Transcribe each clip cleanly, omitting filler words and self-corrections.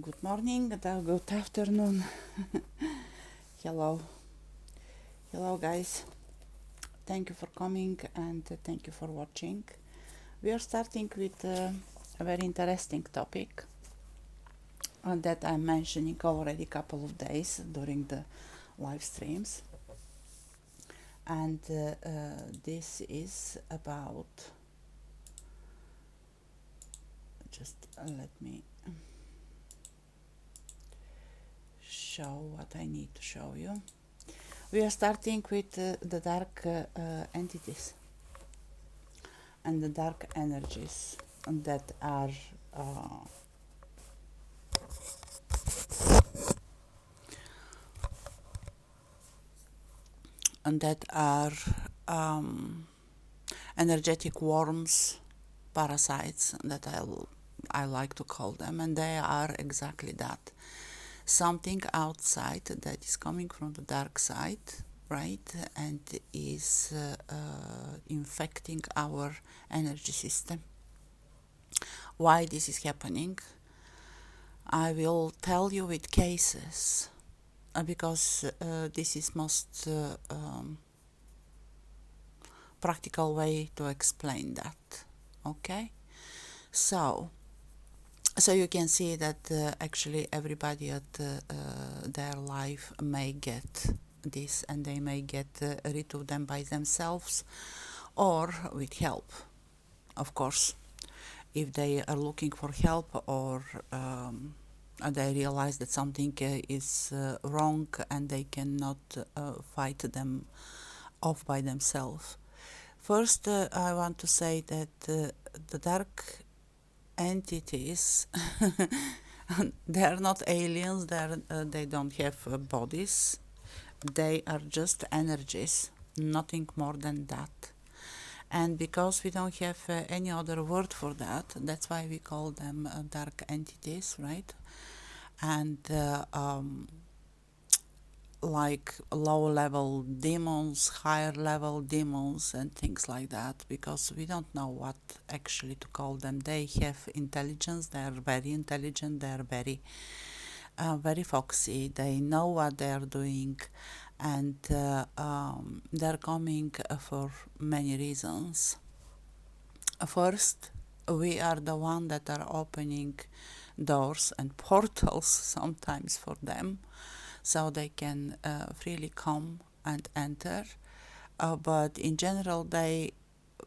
Good morning, good afternoon. Hello, hello, guys. Thank you for coming and thank you for watching. We are starting with a very interesting topic that I'm mentioning already a couple of days during the live streams, and this is about. Just let me show what I need to show you. We are starting with the dark entities and the dark energies that are uh, and that are um, energetic worms, parasites that I like to call them, and they are exactly that. Something outside that is coming from the dark side, right, and is infecting our energy system. Why this is happening? I will tell you with cases because this is most practical way to explain that. Okay, so you can see that actually everybody at their life may get this, and they may get rid of them by themselves or with help, of course, if they are looking for help, or they realize that something is wrong and they cannot fight them off by themselves. First, I want to say that the dark entities they are not aliens. They don't have bodies. They are just energies, nothing more than that. And because we don't have any other word for that, that's why we call them dark entities, right? And like low-level demons, higher-level demons, and things like that, because we don't know what actually to call them. They have intelligence. They are very intelligent. They are very foxy. They know what they are doing, and they're coming for many reasons. First, we are the one that are opening doors and portals sometimes for them, so they can freely come and enter. But in general,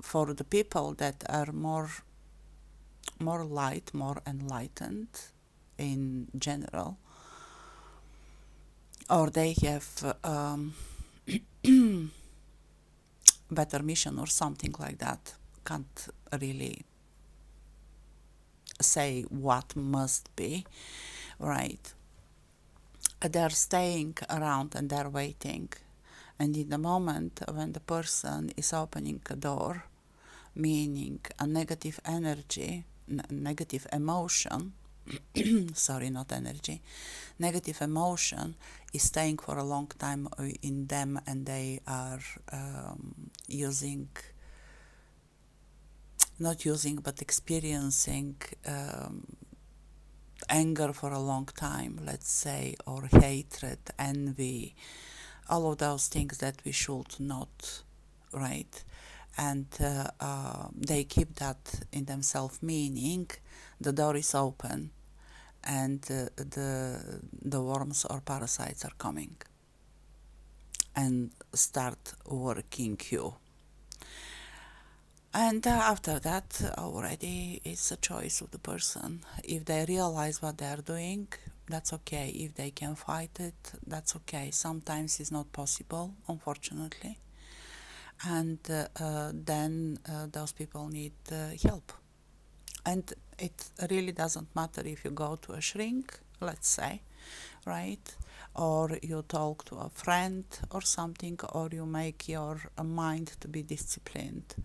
for the people that are more light, more enlightened in general, or they have better mission or something like that, can't really say what must be, right? They're staying around and they're waiting. And in the moment when the person is opening a door, meaning a negative energy, negative emotion, sorry, not energy, negative emotion is staying for a long time in them, and they are not using, but experiencing anger for a long time, let's say, or hatred, envy, all of those things that we should not, right? And they keep that in themselves, meaning the door is open and the worms or parasites are coming and start working you. And after that, already it's a choice of the person. If they realize what they are doing, that's okay. If they can fight it, that's okay. Sometimes it's not possible, unfortunately. And then those people need help. And it really doesn't matter if you go to a shrink, let's say, right? Or you talk to a friend or something, or you make your mind to be disciplined.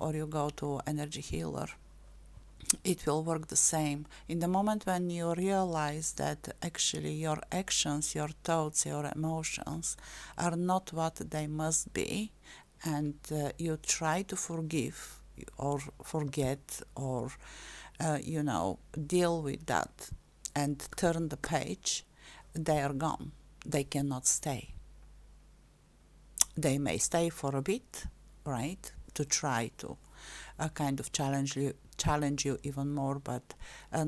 Or you go to energy healer, it will work the same. In the moment when you realize that actually your actions, your thoughts, your emotions are not what they must be, and you try to forgive or forget, or deal with that, and turn the page, they are gone. They cannot stay. They may stay for a bit, right, to try to kind of challenge you even more, but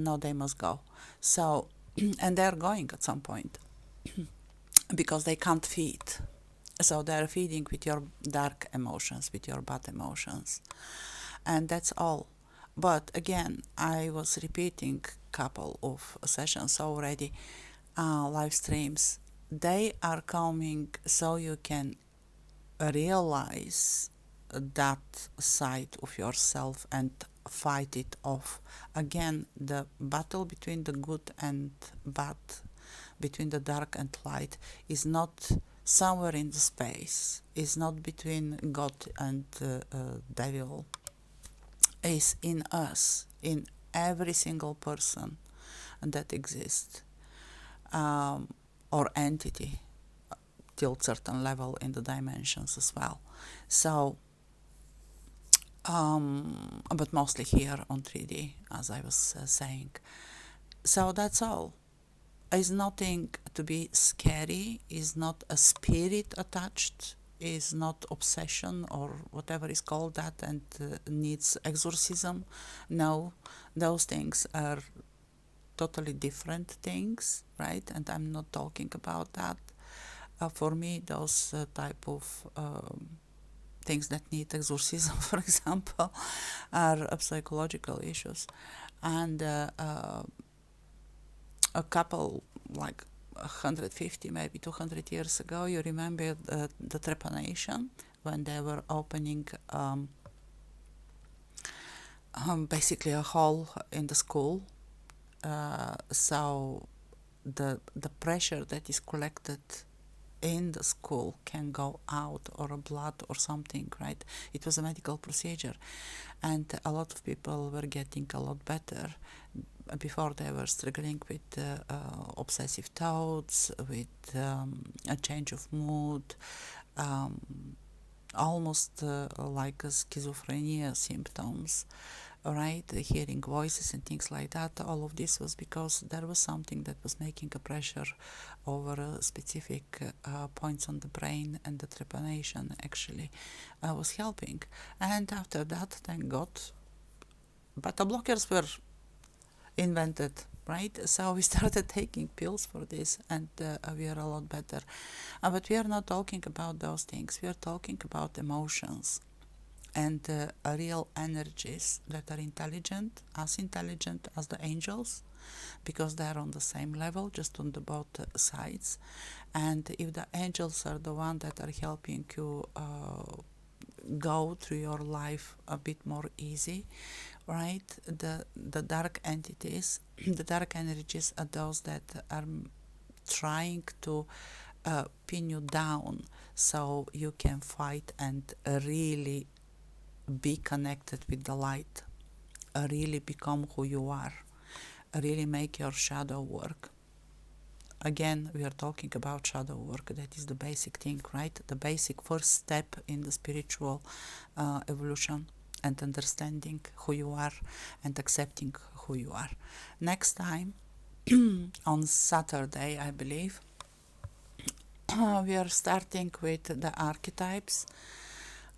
no, they must go. So, and they're going at some point because they can't feed. So they're feeding with your dark emotions, with your bad emotions, and that's all. But again, I was repeating couple of sessions already, live streams. They are coming so you can realize that side of yourself and fight it off. Again, the battle between the good and bad, between the dark and light, is not somewhere in the space, is not between God and devil, is in us, in every single person that exists, or entity, till certain level in the dimensions as well. So, but mostly here on 3D, as I was saying. So that's all. Is nothing to be scary, is not a spirit attached, is not obsession or whatever is called that, and needs exorcism. No, those things are totally different things, right? And I'm not talking about that. For me, those type of things that need exorcism, for example, are psychological issues. And a couple, like 150, maybe 200 years ago, you remember the trepanation, when they were opening basically a hole in the school. So the pressure that is collected in the school can go out, or a blood or something, right? It was a medical procedure, and a lot of people were getting a lot better. Before, they were struggling with obsessive thoughts, with a change of mood, almost like a schizophrenia symptoms, right? Hearing voices and things like that. All of this was because there was something that was making a pressure over specific points on the brain, and the trepanation actually was helping. And after that, thank God, beta blockers were invented, right? So we started taking pills for this, and we are a lot better. But we are not talking about those things. We are talking about emotions and real energies that are intelligent as the angels, because they are on the same level, just on the both sides. And if the angels are the ones that are helping you go through your life a bit more easy, right? The dark entities, the dark energies, are those that are trying to pin you down so you can fight and really be connected with the light, really become who you are, really make your shadow work. Again, we are talking about shadow work. That is the basic thing, right? The basic first step in the spiritual evolution, and understanding who you are and accepting who you are. Next time, on Saturday, I believe, we are starting with the archetypes.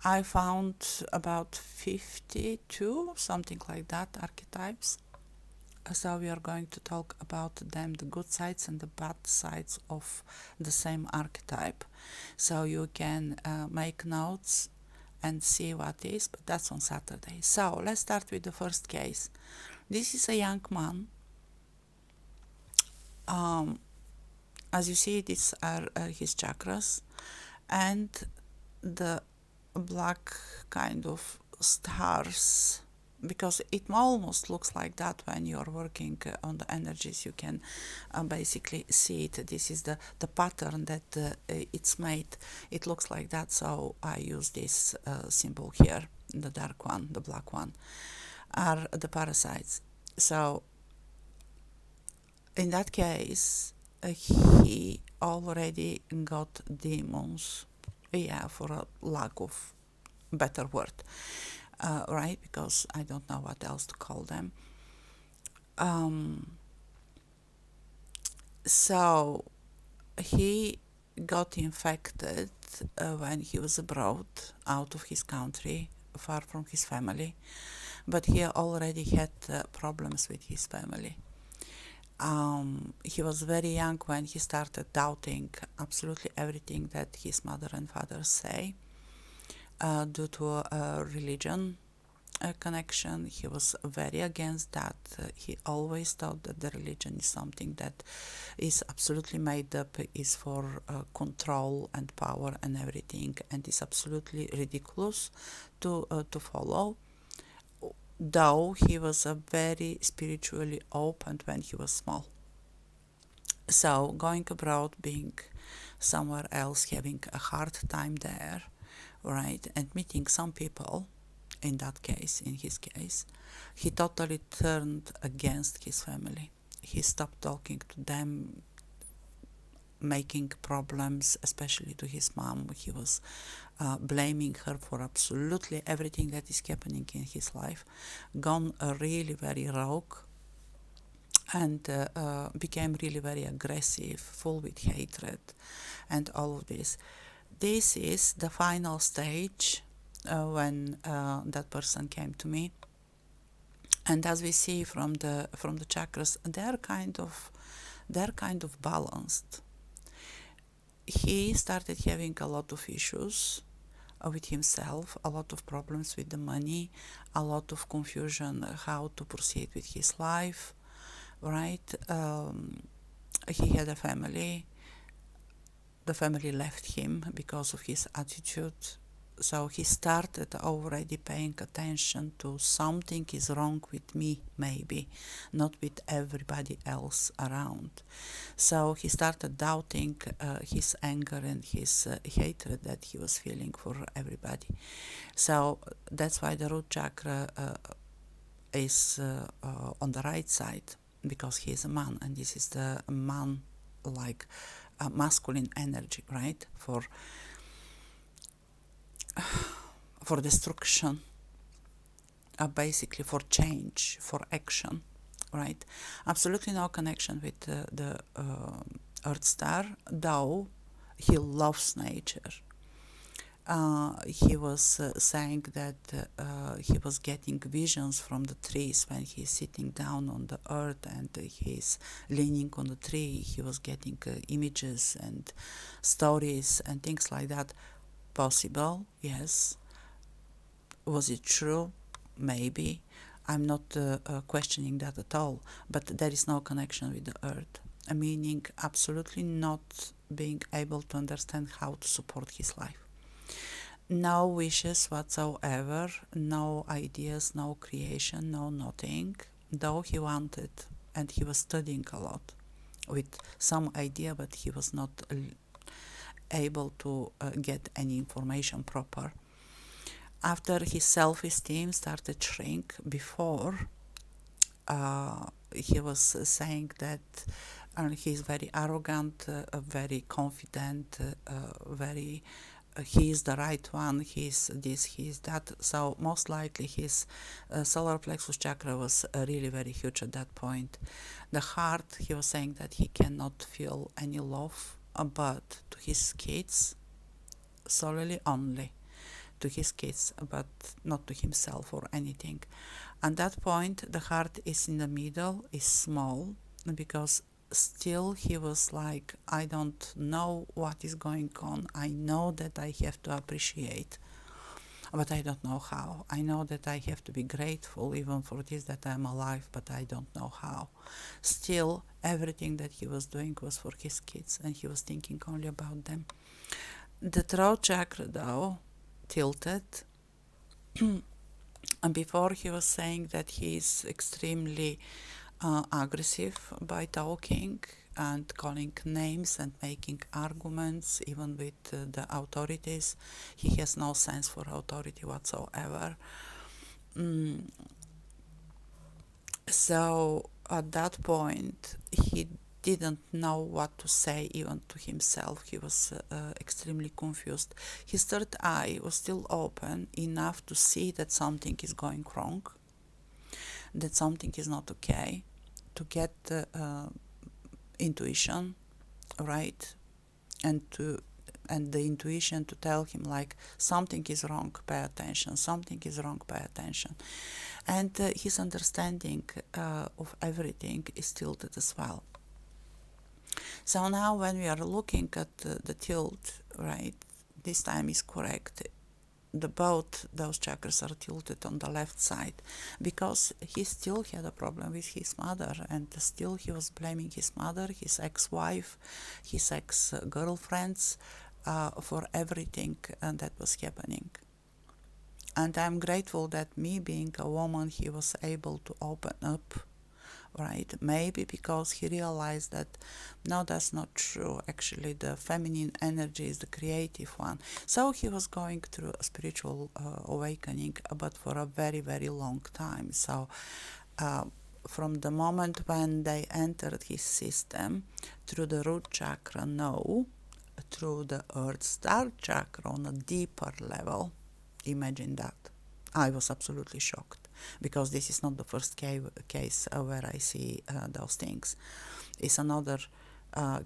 I found about 52, something like that, archetypes. So we are going to talk about them, the good sides and the bad sides of the same archetype. So you can make notes and see what is, but that's on Saturday. So let's start with the first case. This is a young man. As you see, these are his chakras, and the black kind of stars, because it almost looks like that when you're working on the energies. You can basically see it. This is the pattern that it's made. It looks like that, so I use this symbol here, the dark one, the black one, are the parasites. So in that case, he already got demons, for a lack of better word, right? Because I don't know what else to call them. So he got infected when he was abroad, out of his country, far from his family, but he already had problems with his family. He was very young when he started doubting absolutely everything that his mother and father say due to religion connection. He was very against that. He always thought that the religion is something that is absolutely made up, is for control and power and everything, and is absolutely ridiculous to follow. Though he was a very spiritually open when he was small. So going abroad, being somewhere else, having a hard time there, right, and meeting some people, in that case, in his case, he totally turned against his family. He stopped talking to them, making problems, especially to his mom. He was blaming her for absolutely everything that is happening in his life, gone really very rogue, and became really very aggressive, full with hatred, and all of this. This is the final stage when that person came to me, and as we see from the chakras, they're kind of balanced. He started having a lot of issues with himself, a lot of problems with the money, a lot of confusion how to proceed with his life, right? He had a family. The family left him because of his attitude. So he started already paying attention to something is wrong with me, maybe, not with everybody else around. So he started doubting his anger and his hatred that he was feeling for everybody. So that's why the root chakra is on the right side, because he is a man, and this is the man, like masculine energy, right? For destruction, basically for change, for action, right? Absolutely no connection with the Earth star, though he loves nature. He was saying that he was getting visions from the trees when he's sitting down on the earth and he's leaning on the tree. He was getting images and stories and things like that. Possible, yes. Was it true? Maybe. I'm not questioning that at all, but there is no connection with the earth, meaning absolutely not being able to understand how to support his life. No wishes whatsoever, no ideas, no creation, no nothing, though he wanted, and he was studying a lot with some idea, but he was not able to get any information proper. After his self-esteem started shrink, before he was saying that he's very arrogant, very confident, very he is the right one, he's this, he's that. So most likely his solar plexus chakra was really very huge at that point. The heart, he was saying that he cannot feel any love, but to his kids, solely only to his kids, but not to himself or anything. At that point, the heart is in the middle, is small, because still he was like, I don't know what is going on. I know that I have to appreciate, but I don't know how. I know that I have to be grateful even for this, that I'm alive, but I don't know how. Still, everything that he was doing was for his kids, and he was thinking only about them. The throat chakra, though, tilted. And before he was saying that he is extremely aggressive by talking and calling names and making arguments, even with the authorities. He has no sense for authority whatsoever. So at that point, he didn't know what to say even to himself. He was extremely confused. His third eye was still open enough to see that something is going wrong, that something is not okay, to get intuition, right? And the intuition to tell him like something is wrong, pay attention, something is wrong, pay attention. And his understanding of everything is tilted as well. So now when we are looking at the tilt, right, this time is correct. Both those chakras are tilted on the left side, because he still had a problem with his mother, and still he was blaming his mother, his ex-wife, his ex-girlfriends for everything that was happening. And I'm grateful that me being a woman, he was able to open up, right? Maybe because he realized that no, that's not true. Actually, the feminine energy is the creative one. So he was going through a spiritual awakening, but for a very, very long time. So from the moment when they entered his system through the root chakra, no, through the earth star chakra on a deeper level, imagine that. I was absolutely shocked, because this is not the first case where I see those things. It's another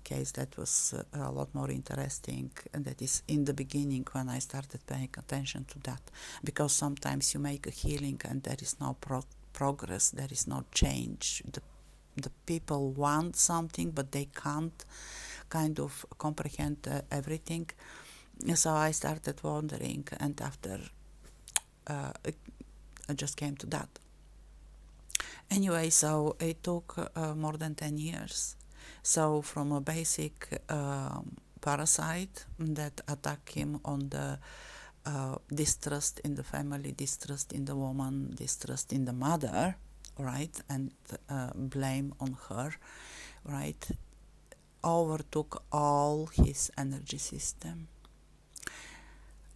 case that was a lot more interesting, and that is in the beginning when I started paying attention to that, because sometimes you make a healing and there is no progress, there is no change. The people want something, but they can't kind of comprehend everything. So I started wondering, and after I just came to that. Anyway, so it took more than 10 years. So from a basic parasite that attacked him on the distrust in the family, distrust in the woman, distrust in the mother, right, and blame on her, right, overtook all his energy system.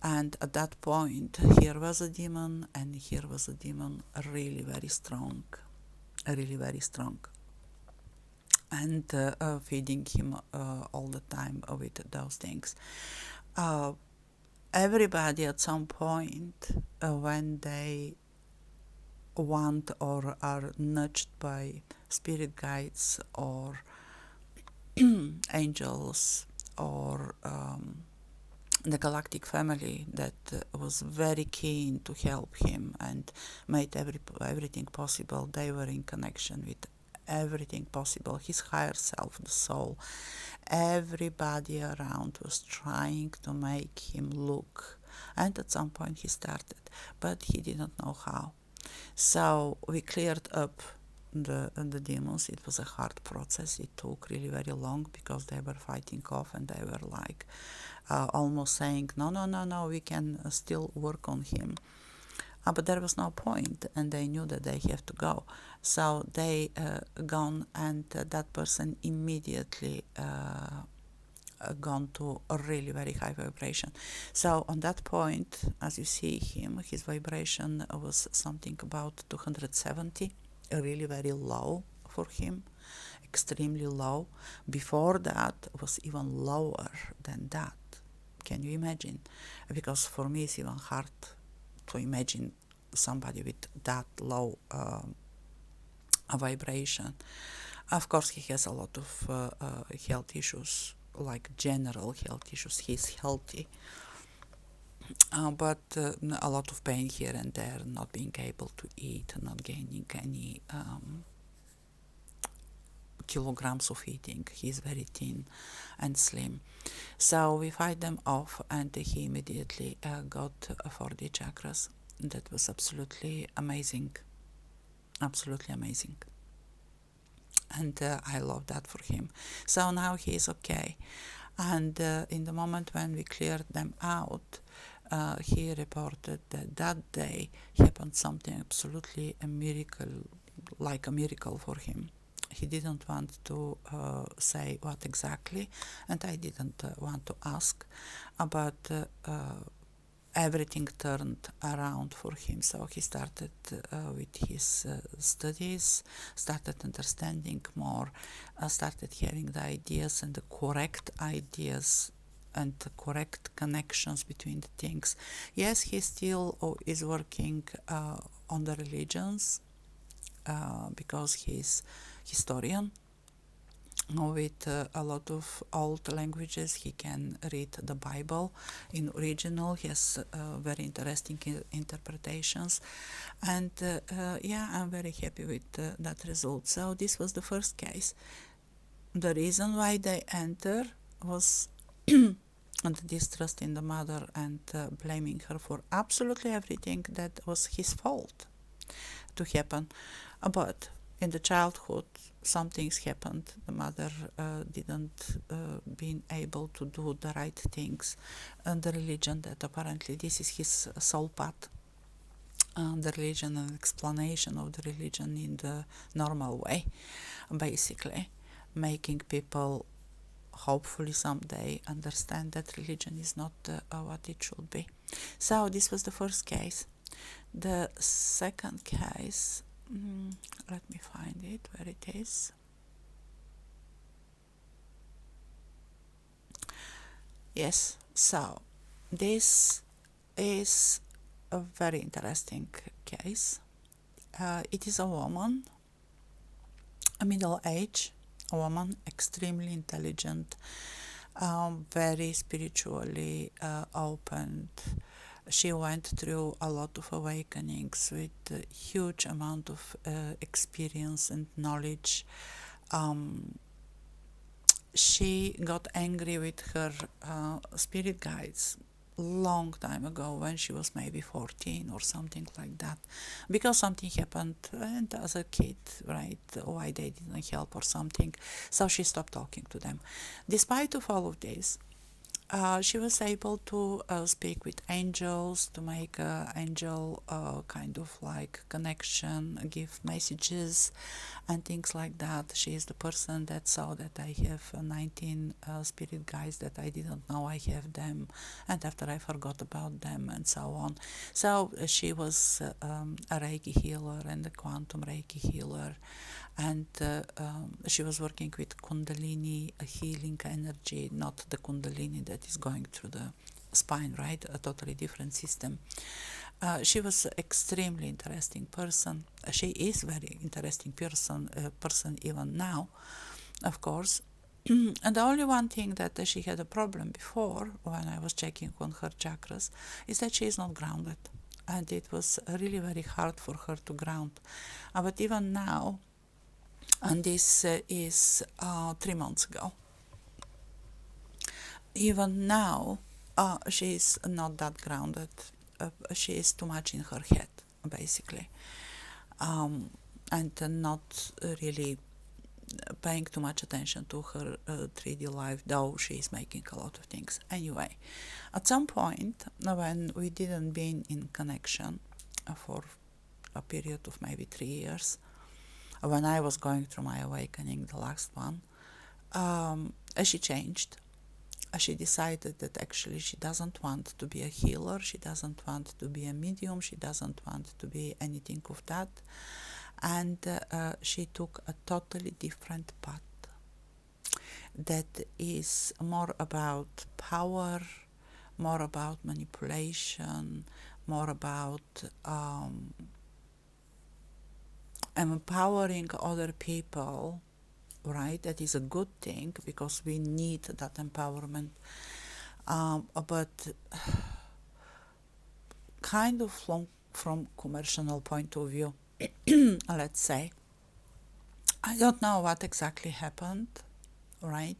And at that point, here was a demon, and here was a demon really very strong, really very strong. And feeding him all the time with those things. Everybody at some point, when they want or are nudged by spirit guides or angels or the galactic family that was very keen to help him and made everything possible. They were in connection with everything possible, his higher self, the soul. Everybody around was trying to make him look, and at some point he started, but he didn't know how. So we cleared up the demons. It was a hard process. It took really very long, because they were fighting off, and they were like almost saying, no, we can still work on him. But there was no point, and they knew that they have to go. So they gone, and that person immediately gone to a really very high vibration. So on that point, as you see him, his vibration was something about 270, really very low for him, extremely low. Before that was even lower than that. Can you imagine? Because for me it's even hard to imagine somebody with that low vibration. Of course, he has a lot of health issues, like general health issues. He's healthy, but a lot of pain here and there, not being able to eat, not gaining any kilograms of eating. He's very thin and slim. So we fight them off, and he immediately got 40 chakras. That was absolutely amazing. Absolutely amazing. And I love that for him. So now he is okay. And in the moment when we cleared them out, he reported that that day happened something absolutely a miracle, like a miracle for him. He didn't want to say what exactly, and I didn't want to ask, but everything turned around for him. So he started with his studies, started understanding more, started having the ideas and the correct ideas and the correct connections between the things. Yes, he still is working on the religions, because he's historian, with a lot of old languages. He can read the Bible in original. He has very interesting interpretations, and yeah, I'm very happy with that result. So this was the first case. The reason why they enter was and distrust in the mother and blaming her for absolutely everything that was his fault to happen. But in the childhood, some things happened. The mother didn't been able to do the right things, and the religion that apparently this is his soul path. The religion and explanation of the religion in the normal way, basically making people hopefully someday understand that religion is not what it should be. So this was the first case. The second case, let me find it where it is. Yes, so this is a very interesting case. It is a woman, a middle age, a woman, extremely intelligent, very spiritually opened. She went through a lot of awakenings with a huge amount of experience and knowledge. She got angry with her spirit guides long time ago when she was maybe 14 or something like that, because something happened and as a kid, right, why they didn't help or something, so she stopped talking to them. Despite of all of this, she was able to speak with angels, to make angel kind of like connection, give messages and things like that. She is the person that saw that I have 19 spirit guides that I didn't know I have them, and after I forgot about them and so on. So she was a Reiki healer and a quantum Reiki healer, and she was working with Kundalini healing energy, not the Kundalini that is going through the spine, right? A totally different system. She was an extremely interesting person. She is very interesting person even now, of course. And the only one thing that she had a problem before, when I was checking on her chakras, is that she is not grounded. And it was really very hard for her to ground. But even now, and this is 3 months ago, even now, she is not that grounded. She is too much in her head, basically, and not really paying too much attention to her 3D life, though she is making a lot of things. Anyway, at some point, when we didn't been in connection for a period of maybe 3 years, when I was going through my awakening, the last one, she changed. She decided that actually she doesn't want to be a healer, she doesn't want to be a medium, she doesn't want to be anything of that, and she took a totally different path that is more about power, more about manipulation, more about empowering other people, right? That is a good thing because we need that empowerment. But kind of from commercial point of view, let's say, I don't know what exactly happened, right?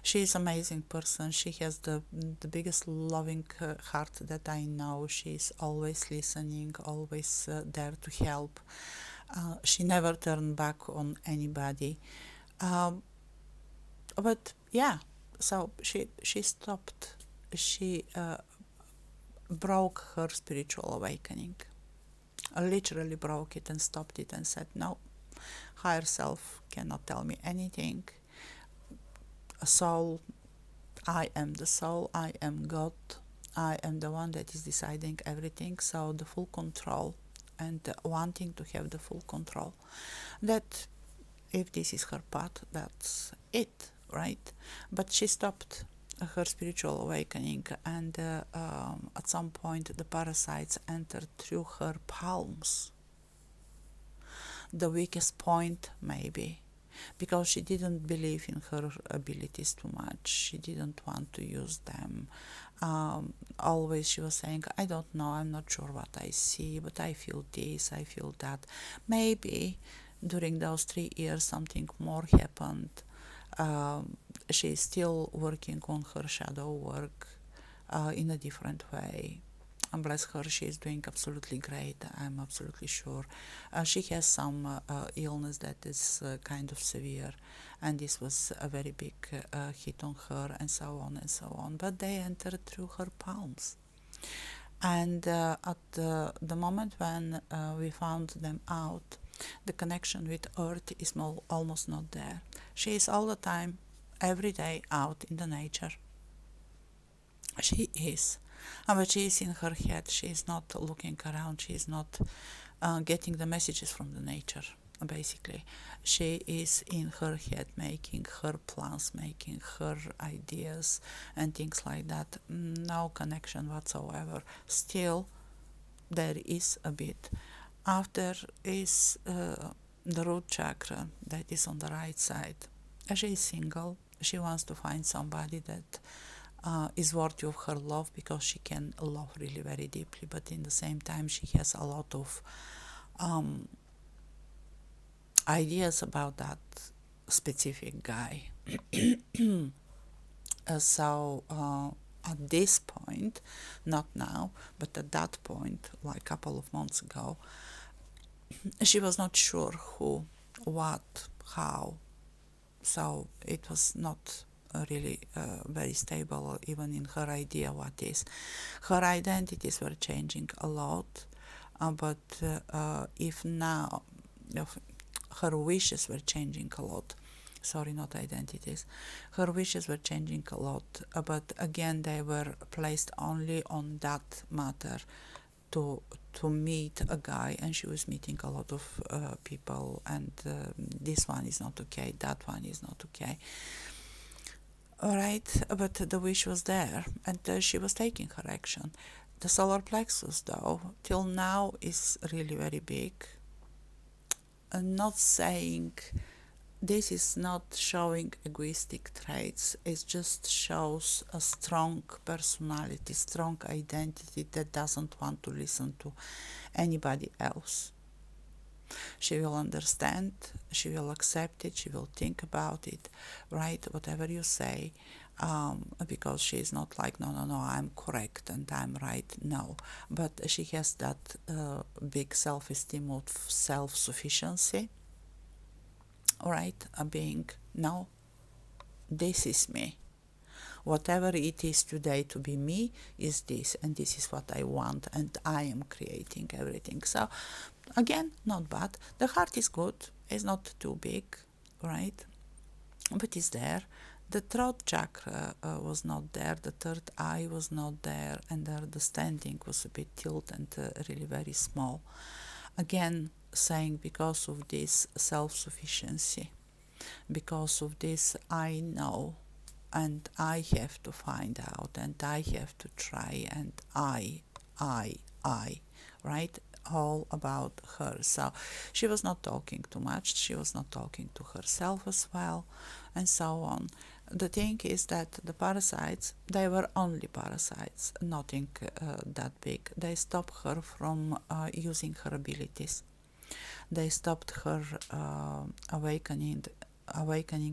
She is an amazing person. She has the biggest loving heart that I know. She's always listening, always there to help. She never turned back on anybody. But yeah, so she stopped. She broke her spiritual awakening. Literally broke it and stopped it and said, no, higher self cannot tell me anything. A soul, I am the soul, I am God, I am the one that is deciding everything. So the full control and wanting to have the full control. That if this is her path, that's it, right? But she stopped her spiritual awakening, and at some point the parasites entered through her palms. The weakest point, maybe. because she didn't believe in her abilities too much. She didn't want to use them. Always she was saying, I don't know, I'm not sure what I see, but I feel this, I feel that. Maybe during those 3 years something more happened. She's still working on her shadow work in a different way. And bless her, she is doing absolutely great. I'm absolutely sure. She has some illness that is kind of severe, and this was a very big hit on her, and so on and so on. But they entered through her palms. And at the moment when we found them out, the connection with Earth is almost not there. She is all the time, every day out in the nature. She is. But she is in her head. She is not looking around. She is not getting the messages from the nature, basically. She is in her head, making her plans, making her ideas and things like that. No connection whatsoever. Still, there is a bit. After is the root chakra that is on the right side. She is single. She wants to find somebody that is worthy of her love, because she can love really very deeply, but in the same time she has a lot of ideas about that specific guy. So at this point, not now, but at that point, like a couple of months ago, she was not sure who, what, how. So it was not really very stable, even in her idea what is. Her identities were changing a lot, but if her wishes were changing a lot. Sorry, not identities. Her wishes were changing a lot, but again, they were placed only on that matter, to meet a guy, and she was meeting a lot of people, and this one is not okay, that one is not okay. All right, but the wish was there, and she was taking her action. The solar plexus, though, till now is really very big. Not saying this is not showing egoistic traits, it just shows a strong personality, strong identity that doesn't want to listen to anybody else. She will understand, she will accept it, she will think about it, right? Whatever you say, because she is not like, no, I'm correct and I'm right. No, but she has that big self-esteem of self-sufficiency, right? Being, no, this is me. Whatever it is today to be me is this, and this is what I want, and I am creating everything. So, again, not bad. The heart is good, it's not too big, right? But it's there. The throat chakra was not there, the third eye was not there, and the understanding was a bit tilted and really very small. Again, saying because of this self-sufficiency, because of this I know, and I have to find out, and I have to try, and I, right? All about her. So she was not talking too much, she was not talking to herself as well, and so on. The thing is that the parasites, they were only parasites, nothing that big. They stopped her from using her abilities. They stopped her awakening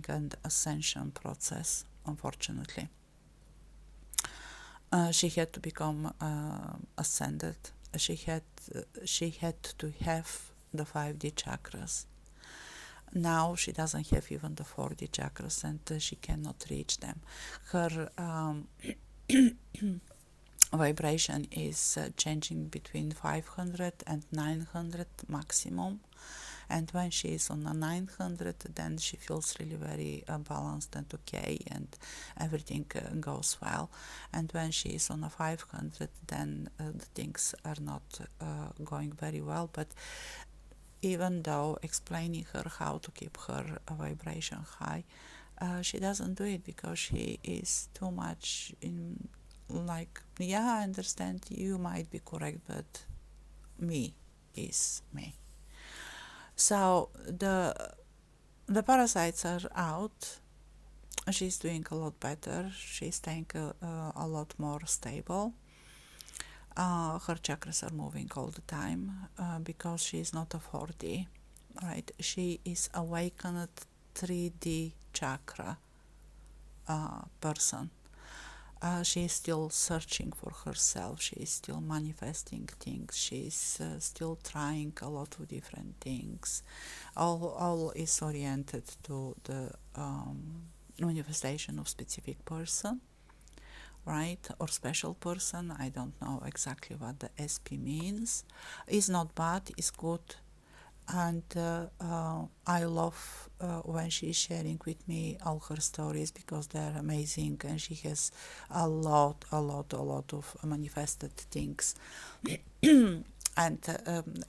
and ascension process, unfortunately. She had to become ascended. She had to have the 5D chakras. Now she doesn't have even the 4D chakras, and she cannot reach them. Her vibration is changing between 500 and 900 maximum, and when she is on a 900, then she feels really very balanced and okay, and everything goes well. And when she is on a 500, then the things are not going very well. But even though explaining her how to keep her vibration high, she doesn't do it, because she is too much in, like, yeah, I understand you might be correct, but me is me. So the the parasites are out. She's doing a lot better. She's staying a lot more stable. Her chakras are moving all the time because she is not a 4D, right? She is awakened 3D chakra person. She is still searching for herself. She is still manifesting things. She is still trying a lot of different things. All is oriented to the manifestation of specific person, right, or special person. I don't know exactly what the SP means. It's not bad, it's good. And I love when she's sharing with me all her stories because they're amazing, and she has a lot of manifested things. And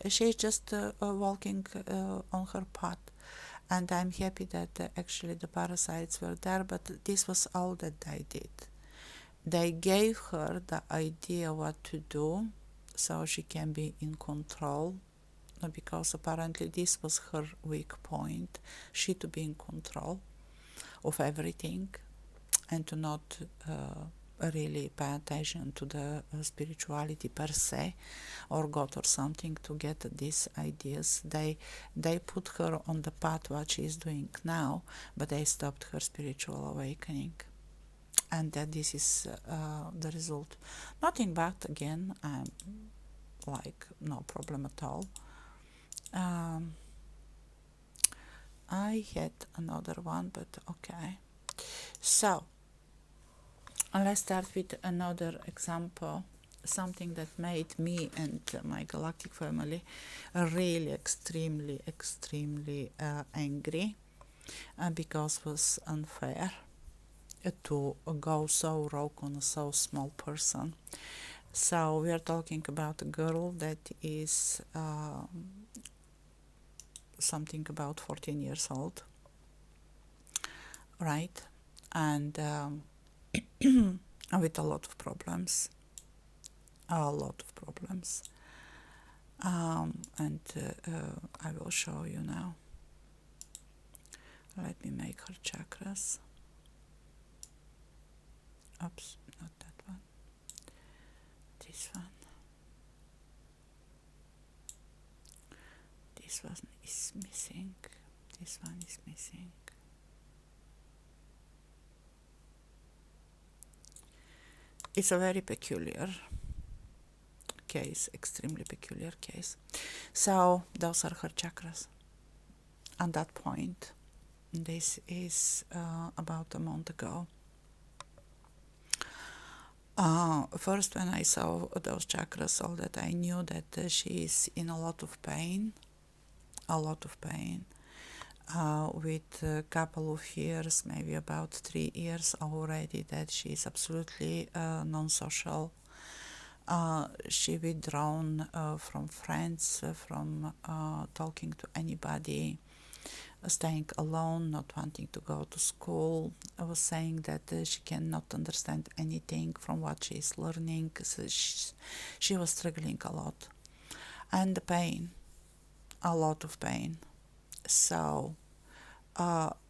she's just walking on her path. And I'm happy that actually the parasites were there, but this was all that they did. They gave her the idea what to do so she can be in control, because apparently this was her weak point, she to be in control of everything and to not really pay attention to the spirituality per se or God or something to get these ideas. They put her on the path what she is doing now, but they stopped her spiritual awakening. And that this is the result. Nothing bad again, like no problem at all. I had another one, but okay. So let's start with another example, something that made me and my galactic family really extremely angry because it was unfair to go so rogue on a so small person. So we are talking about a girl that is something about 14 years old, right? And with a lot of problems. And I will show you now. Let me make her chakras. Oops, not that one. This one. This one is missing. This one is missing. It's a very peculiar case, extremely peculiar case. So those are her chakras. At that point, this is about a month ago. First, when I saw those chakras, all that I knew that she is in a lot of pain, with a couple of years, maybe about 3 years already, that she is absolutely non-social. She withdrawn from friends, from talking to anybody, staying alone, not wanting to go to school. I was saying that she cannot understand anything from what she is learning. So she was struggling a lot. And the pain, a lot of pain. So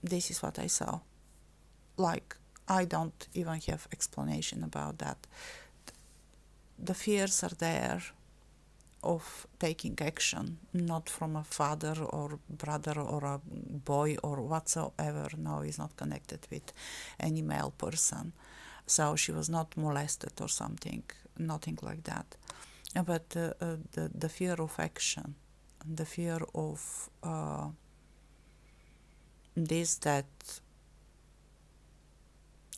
this is what I saw. Like, I don't even have explanation about that. The fears are there of taking action, not from a father or brother or a boy or whatsoever. No, is not connected with any male person. So she was not molested or something, nothing like that. But the fear of action, the fear of this, that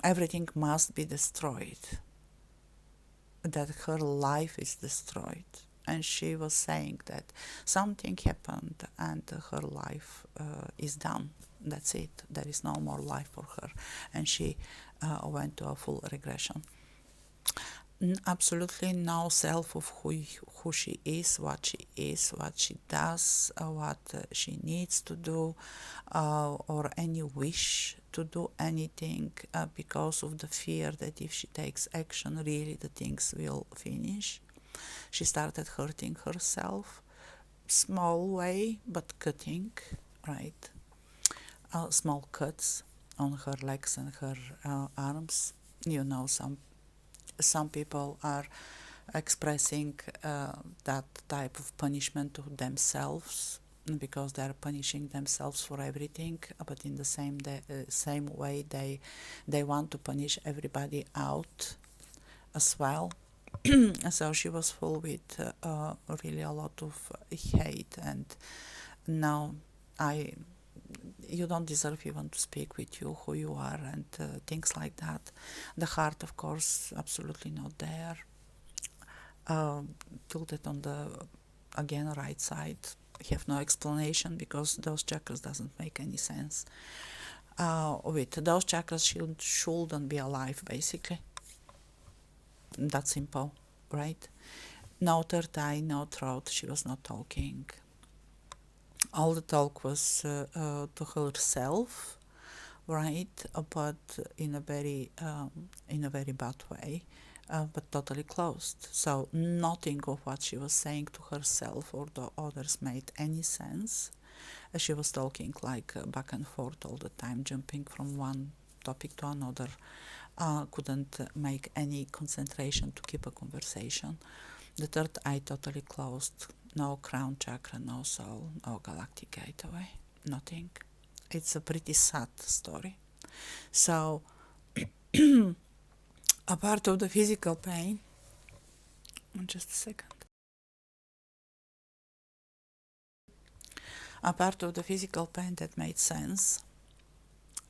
everything must be destroyed, that her life is destroyed. And she was saying that something happened and her life is done. That's it. There is no more life for her. And she went to a full regression. Absolutely no self of who she is, what she does, what she needs to do, or any wish to do anything, because of the fear that if she takes action, really the things will finish. She started hurting herself, small way, but cutting, right? small cuts on her legs and her arms. You know, some people are expressing that type of punishment to themselves because they are punishing themselves for everything, but in the same way they want to punish everybody out as well. So she was full with really a lot of hate, and now I you don't deserve even to speak with you who you are, and things like that. The heart, of course, absolutely not there. Tilted on the again right side. I have no explanation because those chakras doesn't make any sense. With those chakras shouldn't be alive, basically. That simple, right? No third eye, no throat. She was not talking. All the talk was to herself, right? But in a very bad way, but totally closed. So nothing of what she was saying to herself or the others made any sense. She was talking like back and forth all the time, jumping from one topic to another. Couldn't make any concentration to keep a conversation. The third eye totally closed. No crown chakra, no soul, no galactic gateway, nothing. It's a pretty sad story. So, a part of the physical pain, just a second. A part of the physical pain that made sense,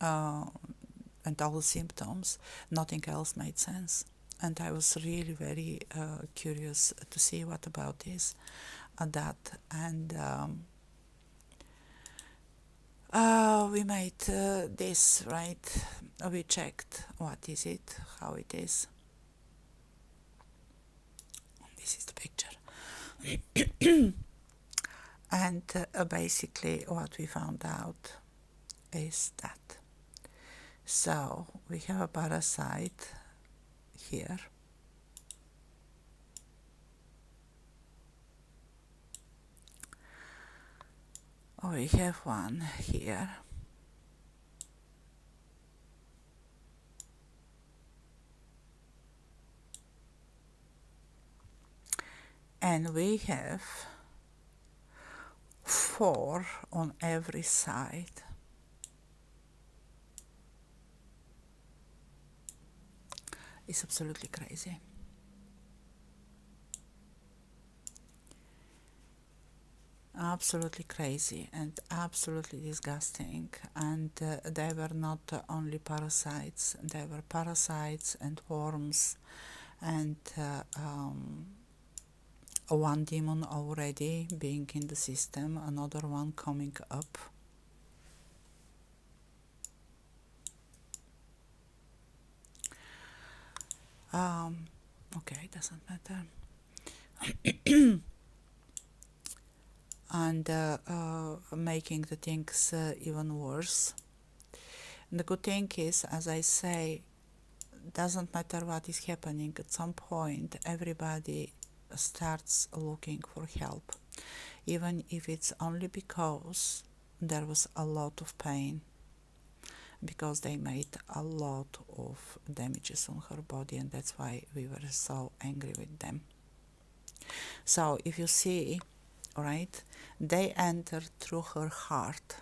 and all the symptoms, nothing else made sense. And I was really very curious to see what about this, that, and we made this, right? We checked what is it, how it is. This is the picture. And basically what we found out is that. So we have a parasite here. We have one here. And we have 4 on every side. It's absolutely crazy. Absolutely crazy and absolutely disgusting. And they were not only parasites, they were parasites and worms, and one demon already being in the system, another one coming up. Okay, doesn't matter. And making the things even worse. And the good thing is, as I say, doesn't matter what is happening, at some point everybody starts looking for help, even if it's only because there was a lot of pain, because they made a lot of damages on her body, and that's why we were so angry with them. So if you see, right, they entered through her heart.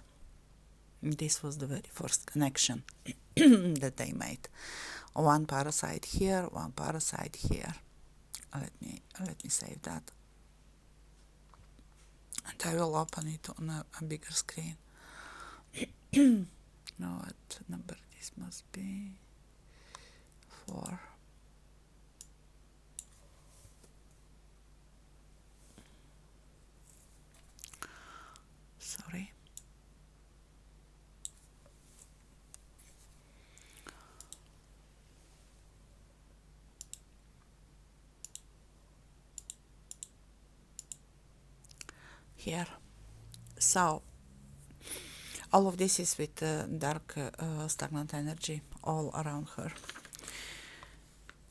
This was the very first connection that they made. One parasite here, one parasite here. Let me save that, and I will open it on a bigger screen. Now what number this must be? 4. Sorry. Here. So all of this is with dark stagnant energy all around her.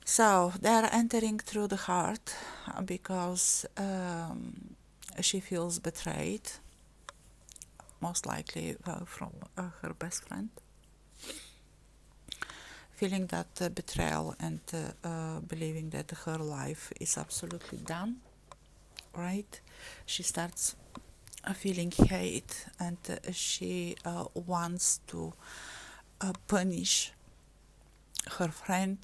So they are entering through the heart because she feels betrayed, most likely from her best friend, feeling that betrayal and believing that her life is absolutely done, right? She starts feeling hate, and she wants to punish her friend,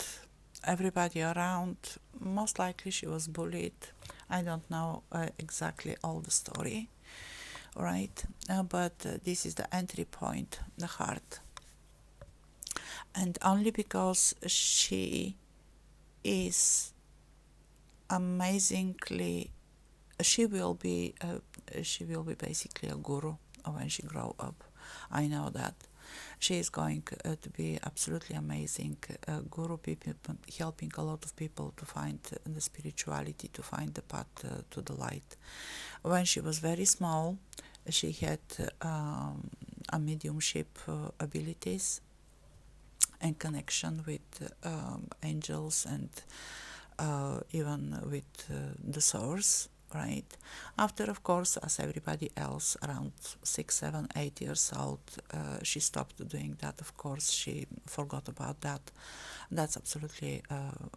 everybody around. Most likely she was bullied. I don't know exactly all the story, right? But this is the entry point, the heart. And only because she is amazingly, she will be basically a guru when she grow up. I know that she is going to be absolutely amazing guru, people, helping a lot of people to find the spirituality, to find the path to the light. When she was very small, she had a mediumship abilities and connection with angels and even with the source, right? After, of course, as everybody else, around 6, 7, 8 years old, she stopped doing that. Of course, she forgot about that. That's absolutely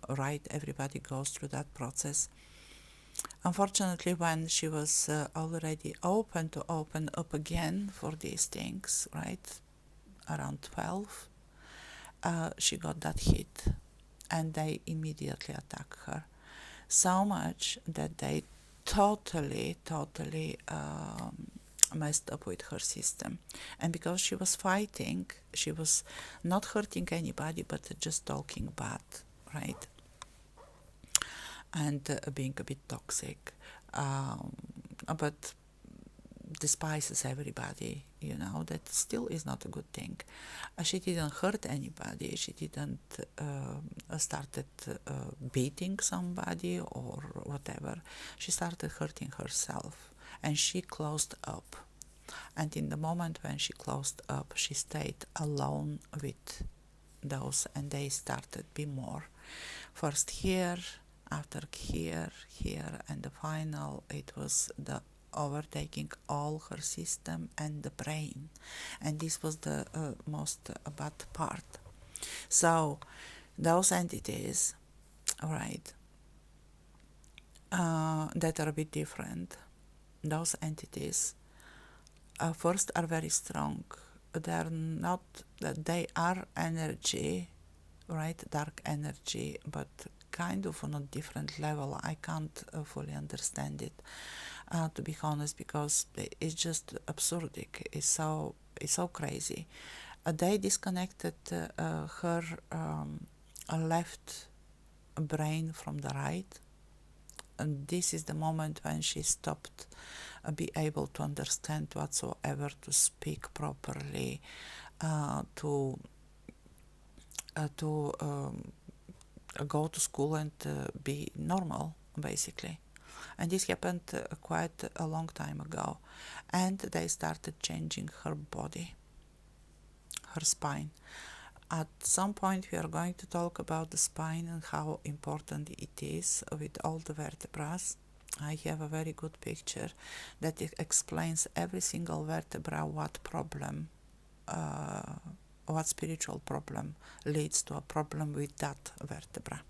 right. Everybody goes through that process. Unfortunately, when she was already open to open up again for these things, right, around 12, she got that hit, and they immediately attacked her. So much that they totally messed up with her system. And because she was fighting, she was not hurting anybody, but just talking bad, right? And being a bit toxic. But despises everybody, that still is not a good thing. She didn't hurt anybody, she didn't started beating somebody or whatever. She started hurting herself, and she closed up. And in the moment when she closed up, she stayed alone with those, and they started be more. First here, after here, and the final, it was the overtaking all her system and the brain. And this was the most bad part. So those entities, right, that are a bit different, those entities first are very strong. They're not, they are energy, right, dark energy, but kind of on a different level. I can't fully understand it, to be honest, because it's just absurdic. It's so crazy. They disconnected her left brain from the right, and this is the moment when she stopped be able to understand whatsoever, to speak properly, to go to school and be normal, basically. And this happened quite a long time ago. And they started changing her body, her spine. At some point, we are going to talk about the spine and how important it is with all the vertebrae. I have a very good picture that explains every single vertebra, what problem, what spiritual problem leads to a problem with that vertebra.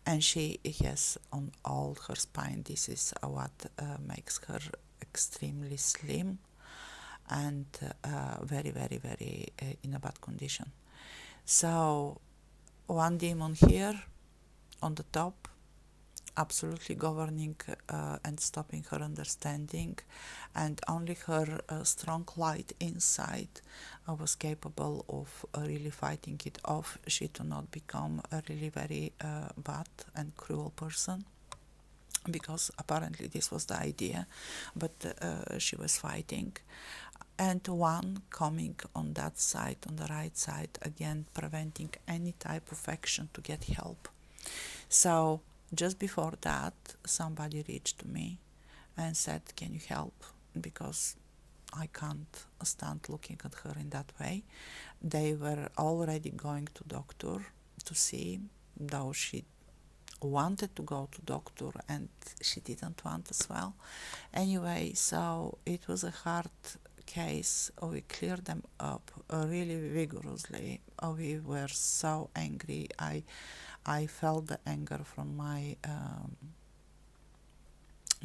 And she has on all her spine, this is what makes her extremely slim and very in a bad condition. So one demon here on the top, absolutely governing and stopping her understanding, and only her strong light inside was capable of really fighting it off. She to not become a really very bad and cruel person, because apparently this was the idea, but she was fighting. And one coming on that side, on the right side, again preventing any type of action to get help. So just before that, somebody reached to me and said, can you help? Because I can't stand looking at her in that way. They were already going to doctor to see, though she wanted to go to doctor and she didn't want as well. Anyway, so it was a hard case. We cleared them up really vigorously. We were so angry. I felt the anger from my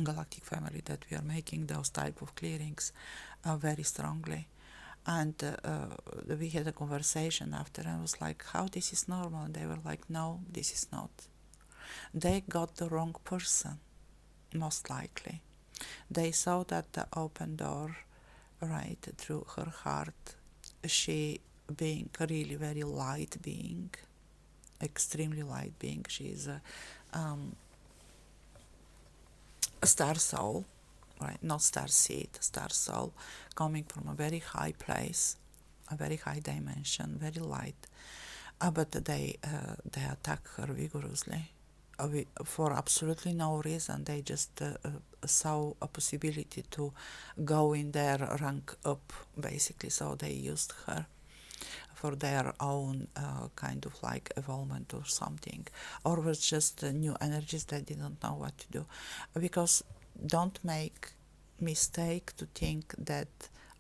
galactic family that we are making those type of clearings very strongly. And we had a conversation after, and I was like, how this is normal? And they were like, no, this is not. They got the wrong person, most likely. They saw that the open door, right, through her heart, she being a really very light being, extremely light being. She is a star soul, right? Not star seed, star soul, coming from a very high place, a very high dimension, very light. But they attack her vigorously for absolutely no reason. They just saw a possibility to go in there, rank up, basically. So they used her for their own kind of like evolvement or something, or was just new energies that didn't know what to do. Because don't make mistake to think that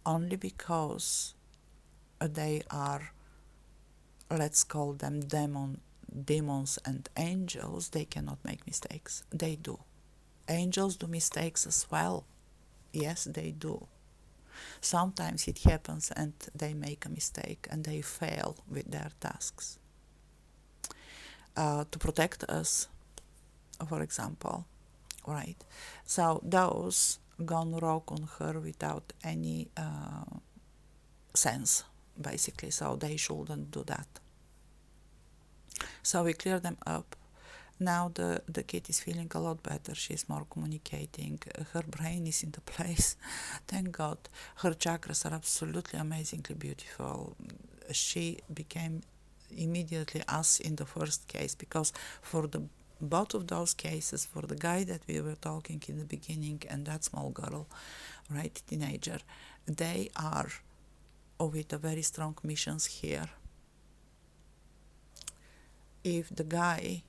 only because they are, let's call them demons and angels, they cannot make mistakes. They do. Angels do mistakes as well. Yes, they do. Sometimes it happens and they make a mistake and they fail with their tasks. To protect us, for example, right? So those gone rogue on her without any sense, basically. So they shouldn't do that. So we clear them up. Now the kid is feeling a lot better. She's more communicating. Her brain is in the place. Thank God. Her chakras are absolutely amazingly beautiful. She became immediately us in the first case, because for the both of those cases, for the guy that we were talking in the beginning and that small girl, right, teenager, they are with a very strong missions here. If the guy,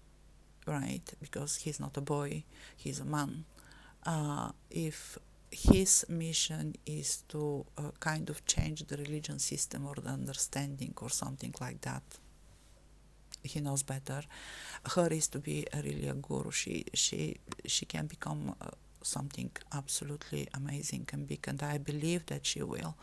right, because he's not a boy, he's a man, if his mission is to kind of change the religion system or the understanding or something like that, he knows better. Her is to be really a guru. She can become something absolutely amazing and big, and I believe that she will.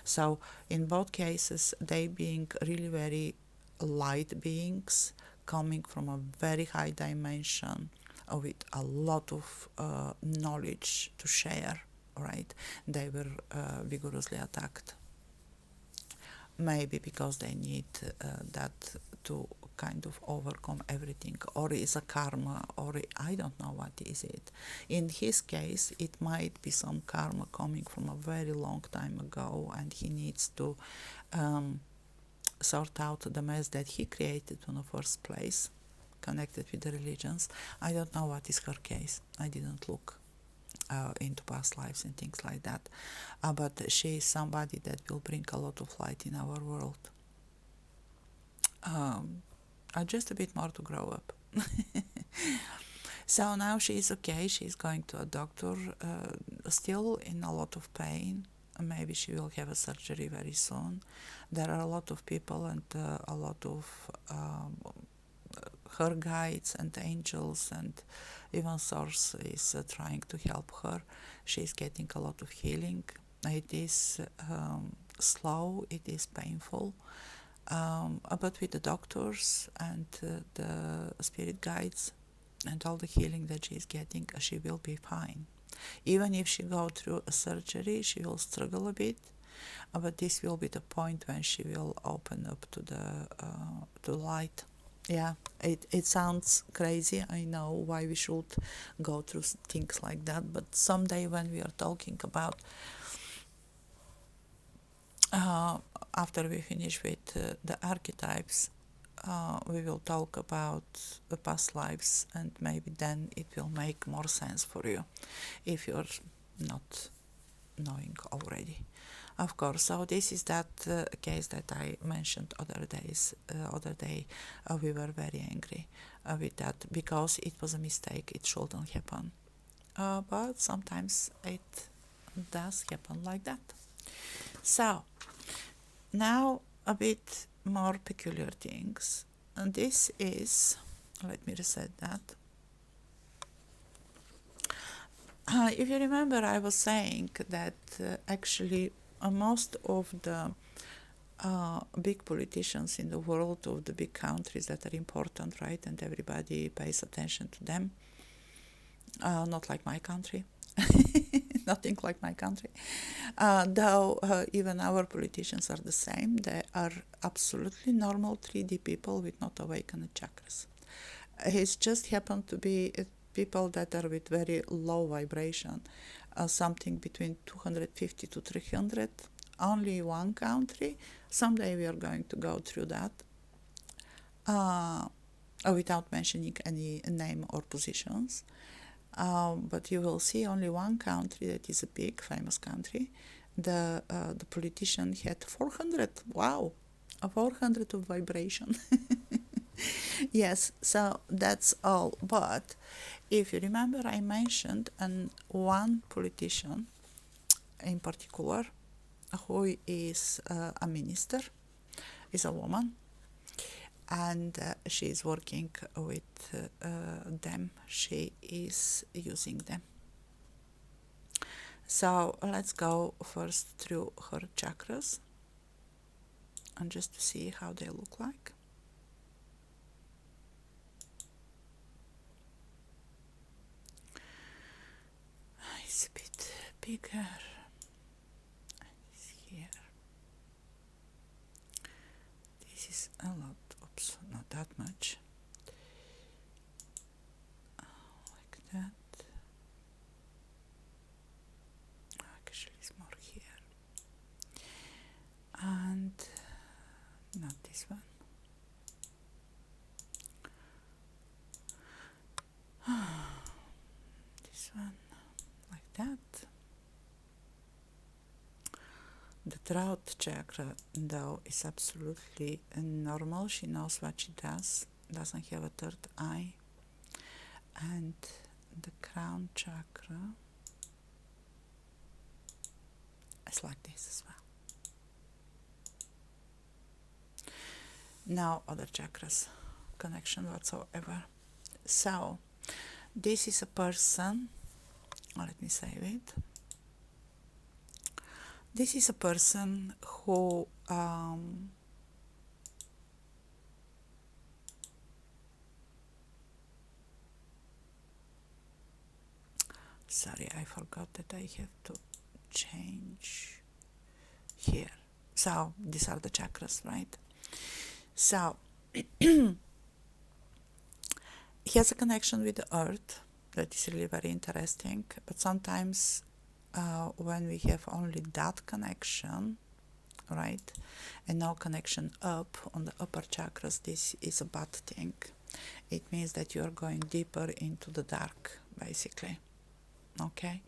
So in both cases, they being really very light beings coming from a very high dimension with a lot of knowledge to share, right? They were vigorously attacked. Maybe because they need that to kind of overcome everything, or is a karma, or I don't know what is it. In his case, it might be some karma coming from a very long time ago, and he needs to sort out the mess that he created in the first place, connected with the religions. I don't know what is her case. I didn't look into past lives and things like that. But she is somebody that will bring a lot of light in our world. Just a bit more to grow up. So now she is okay. She's going to a doctor, still in a lot of pain. Maybe she will have a surgery very soon. There are a lot of people and a lot of her guides and angels and even Source is trying to help her. She's getting a lot of healing. It is slow, it is painful, but with the doctors and the spirit guides and all the healing that she's getting, she will be fine. Even if she go through a surgery, she will struggle a bit, but this will be the point when she will open up to the to light. Yeah, it sounds crazy. I know why we should go through things like that, but someday when we are talking about after we finish with the archetypes, we will talk about the past lives, and maybe then it will make more sense for you if you're not knowing already. Of course. So this is that case that I mentioned other day. We were very angry with that because it was a mistake. It shouldn't happen. But sometimes it does happen like that. So now a bit more peculiar things. And this is, let me reset that. If you remember, I was saying that actually most of the big politicians in the world, of the big countries that are important, right, and everybody pays attention to them, not like my country, nothing like my country, though even our politicians are the same. They are absolutely normal 3D people with not awakened chakras. It's just happened to be people that are with very low vibration, something between 250 to 300. Only one country. Someday we are going to go through that without mentioning any name or positions. But you will see only one country that is a big, famous country. The politician had 400. Wow, a 400 of vibration. Yes, so that's all. But if you remember, I mentioned one politician in particular who is a minister, is a woman, and she is working with them. She is using them. So let's go first through her chakras and just to see how they look like. It's a bit bigger. It's here. This is a lot. Oops, not that much. Like that. Actually, it's more here. And not this one. This one, like that. The throat chakra, though, is absolutely normal. She knows what she does, doesn't have a third eye. And the crown chakra is like this as well. No other chakras connection whatsoever. So, this is a person, let me save it. This is a person who sorry, I forgot that I have to change here. So these are the chakras, right? So he has a connection with the earth that is really very interesting, but sometimes when we have only that connection, right, and no connection up on the upper chakras, this is a bad thing. It means that you are going deeper into the dark, basically. Okay,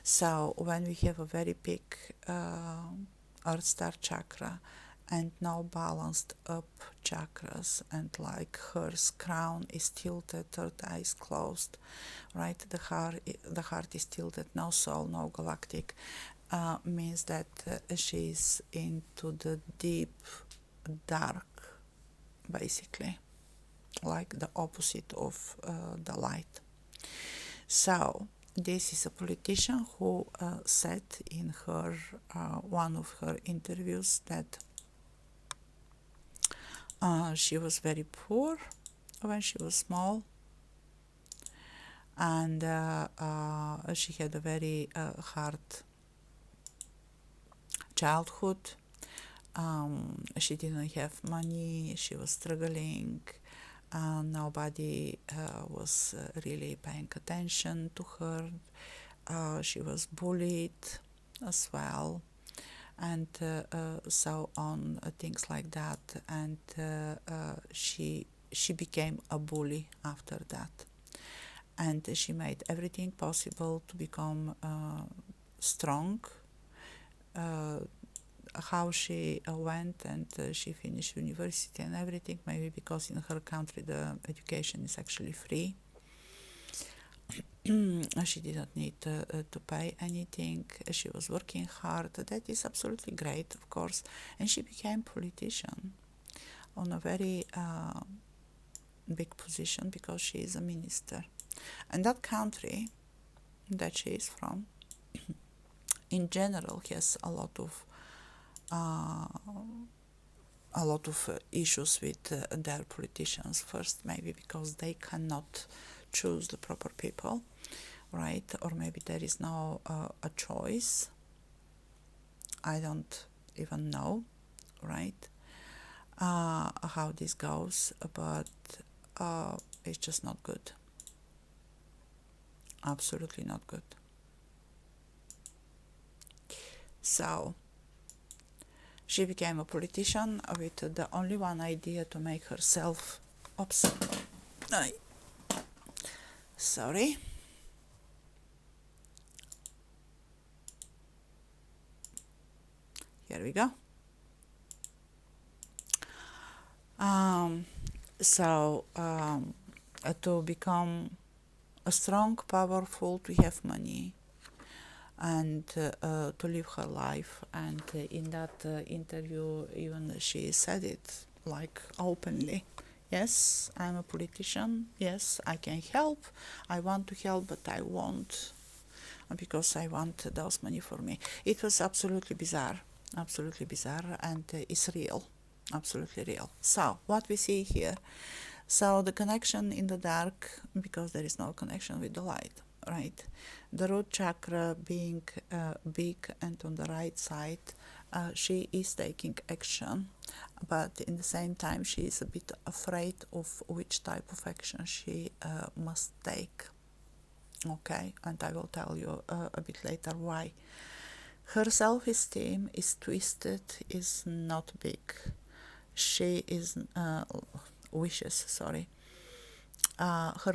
so when we have a very big earth star chakra and no balanced up chakras, and like hers crown is tilted, third eye is closed, right, the heart is tilted, no soul, no galactic, means that she's into the deep dark, basically, like the opposite of the light. So this is a politician who said in her one of her interviews that she was very poor when she was small, and she had a very hard childhood. She didn't have money, she was struggling, nobody was really paying attention to her. She was bullied as well, and so on, things like that. And she became a bully after that. And she made everything possible to become strong, how she went and she finished university and everything, maybe because in her country the education is actually free. She didn't need to pay anything. She was working hard. That is absolutely great, of course. And she became politician on a very big position because she is a minister. And that country that she is from, in general, has a lot of issues with their politicians. First, maybe because they cannot choose the proper people, right? Or maybe there is no a choice. I don't even know, right? How this goes, but it's just not good. Absolutely not good. So she became a politician with the only one idea to make herself obsolete. Sorry. Here we go. To become a strong, powerful, to have money, and to live her life. And in that interview, even she said it like openly. Yes, I'm a politician. Yes, I can help. I want to help, but I won't because I want those money for me. It was absolutely bizarre, and it's real, absolutely real. So what we see here, so the connection in the dark, because there is no connection with the light, right? The root chakra being big and on the right side, she is taking action, but in the same time she is a bit afraid of which type of action she must take. Okay, and I will tell you a bit later why. Her self-esteem is twisted, is not big. She is her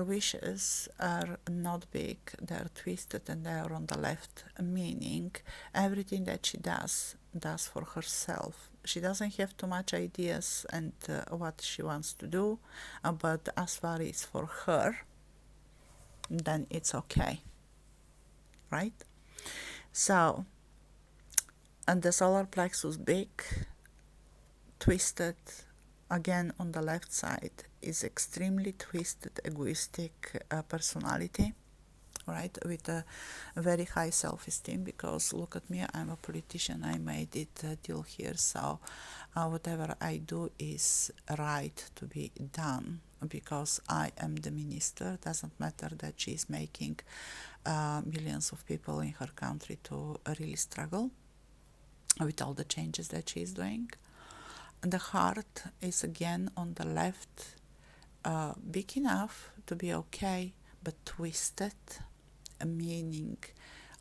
wishes are not big, they're twisted and they're on the left, meaning everything that she does for herself. She doesn't have too much ideas and what she wants to do, but as far as for her, then it's okay, right? So, and the solar plexus big, twisted, again on the left side, is extremely twisted, egoistic personality, right? With a very high self-esteem, because look at me, I'm a politician, I made it till here, so whatever I do is right to be done because I am the minister. Doesn't matter that she's making millions of people in her country to really struggle with all the changes that she's doing. The heart is again on the left, big enough to be okay, but twisted, meaning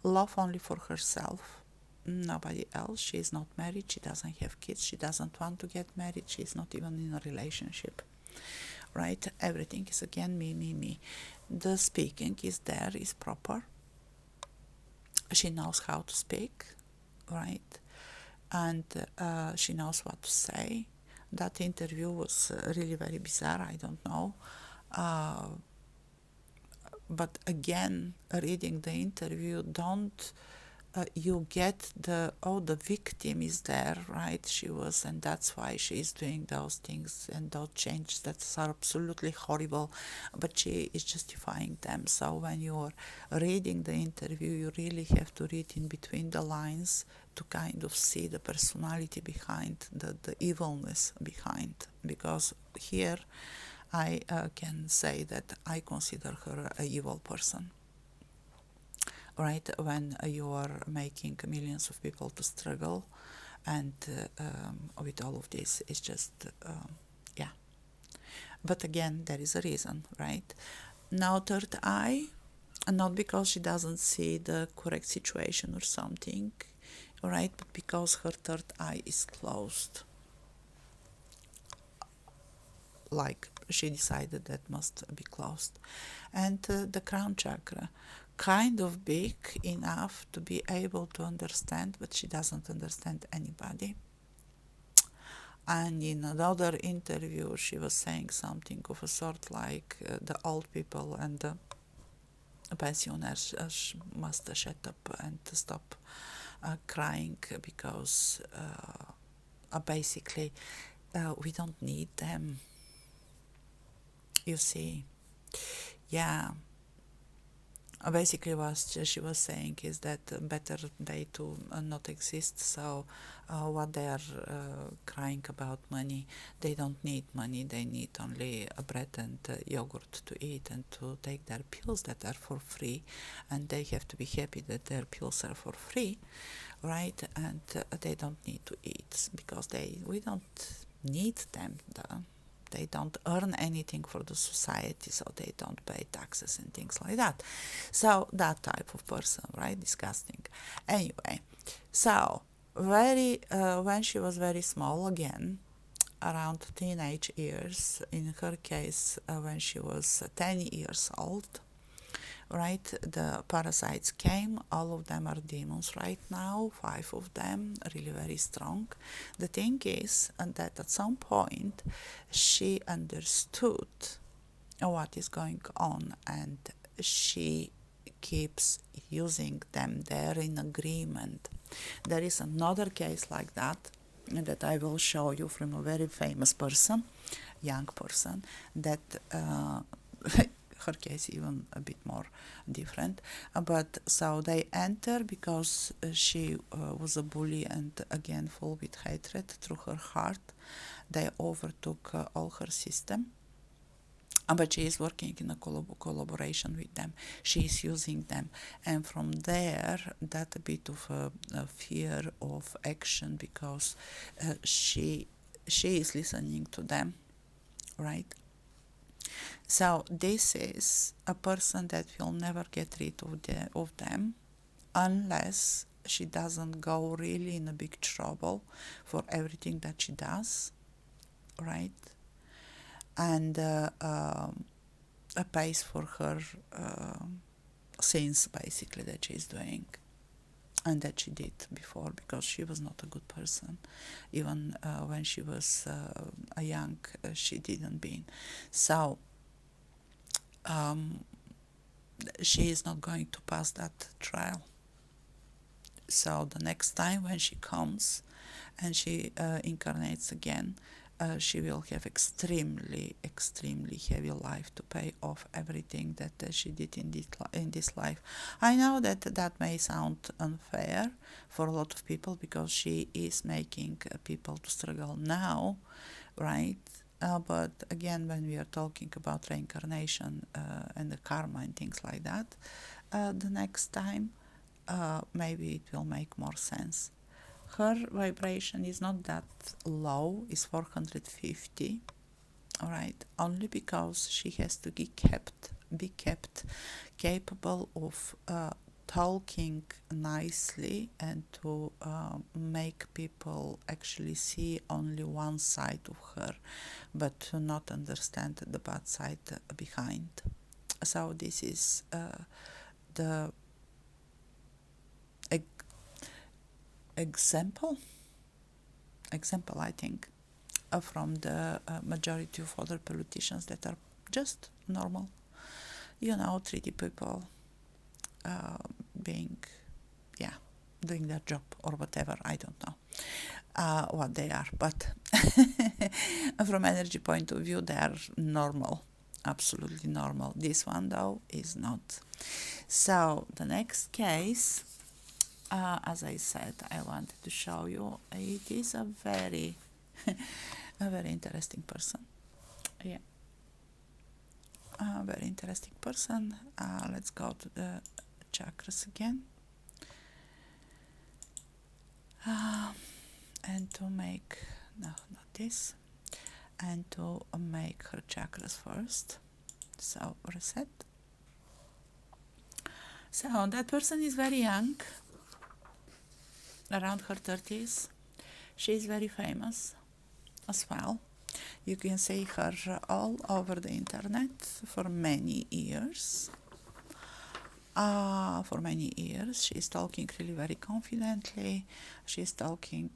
love only for herself, nobody else. She is not married, she doesn't have kids, she doesn't want to get married, she is not even in a relationship, right? Everything is again me. The speaking is there, is proper. She knows how to speak, right? And she knows what to say. That interview was really very bizarre, I don't know. But again, reading the interview, don't you get the victim is there, right? She was, and that's why she is doing those things and those changes that are absolutely horrible, but she is justifying them. So when you're reading the interview, you really have to read in between the lines to kind of see the personality behind, the evilness behind, because here I can say that I consider her a evil person. Right, when you are making millions of people to struggle, and with all of this, it's just yeah. But again, there is a reason, right? Now, third eye, not because she doesn't see the correct situation or something, right? But because her third eye is closed. Like she decided that must be closed. And the crown chakra. kind of big enough to be able to understand, but she doesn't understand anybody. And in another interview, she was saying something of a sort like the old people and the pensioners must shut up and stop crying because basically we don't need them. You see, yeah. Basically, what she was saying is that better they to not exist. So, what they are crying about money, they don't need money. They need only bread and yogurt to eat and to take their pills that are for free, and they have to be happy that their pills are for free, right? And they don't need to eat because we don't need them. They don't earn anything for the society, so they don't pay taxes and things like that. So that type of person, right? Disgusting. Anyway, so when she was very small again, around teenage years, in her case, when she was 10 years old, right, the parasites came. All of them are demons right now, 5 of them, really very strong. The thing is that at some point she understood what is going on, and she keeps using them. They're in agreement. There is another case like that I will show you from a very famous person, young person, that her case even a bit more different. But so they enter because she was a bully and again full with hatred through her heart. They overtook all her system. But she is working in a collaboration with them. She is using them. And from there, that a bit of a fear of action because she is listening to them, right? So this is a person that will never get rid of them unless she doesn't go really in a big trouble for everything that she does, right? And pays for her sins basically that she's doing and that she did before because she was not a good person. Even when she was a young, she didn't been. So she is not going to pass that trial. So the next time when she comes and she incarnates again, she will have extremely heavy life to pay off everything that she did in this life. I know that may sound unfair for a lot of people because she is making people to struggle now, right? But again, when we are talking about reincarnation and the karma and things like that, the next time maybe it will make more sense. Her vibration is not that low, it's 450, all right, only because she has to be kept capable of talking nicely and to make people actually see only one side of her, but to not understand the bad side behind. So this is the example, I think, from the majority of other politicians that are just normal, 3D people being, doing their job or whatever, I don't know what they are, but from energy point of view, they are normal, absolutely normal. This one, though, is not. So, the next case, as I said, I wanted to show you. It is a very, a very interesting person. Yeah, a very interesting person. Let's go to the chakras again. And to make, no, not this, and to make her chakras first. So, reset. So, that person is very young, around her 30s. She is very famous as well. You can see her all over the internet for many years. for many years. She's talking really very confidently. She's talking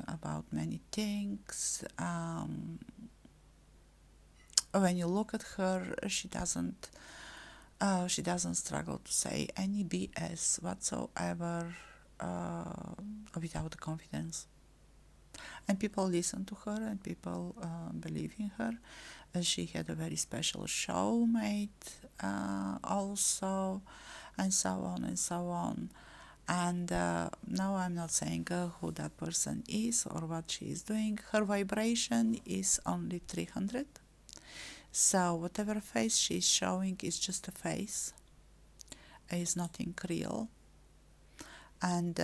about many things. When you look at her, she doesn't struggle to say any BS whatsoever without confidence. And people listen to her, and people believe in her. She had a very special show made also, and so on and so on. And now I'm not saying who that person is or what she is doing. Her vibration is only 300. So whatever face she's showing is just a face. It's nothing real. And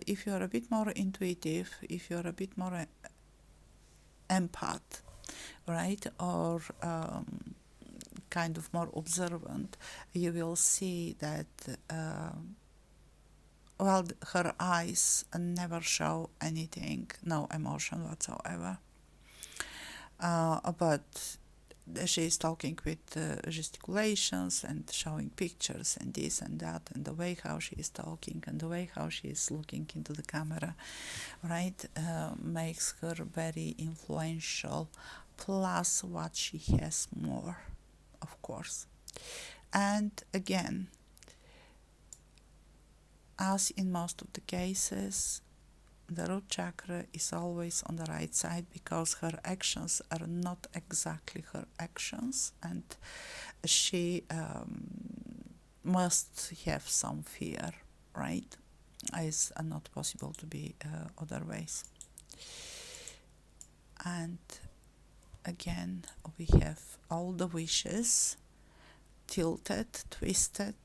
if you're a bit more intuitive, if you're a bit more empath, right, or kind of more observant, you will see that her eyes never show anything, no emotion whatsoever. But she is talking with gesticulations and showing pictures and this and that, and the way how she is talking and the way how she is looking into the camera, right, makes her very influential, plus what she has more, of course. And again, as in most of the cases, the root chakra is always on the right side because her actions are not exactly her actions, and she must have some fear, right? It's not possible to be other ways. And again, we have all the wishes tilted, twisted,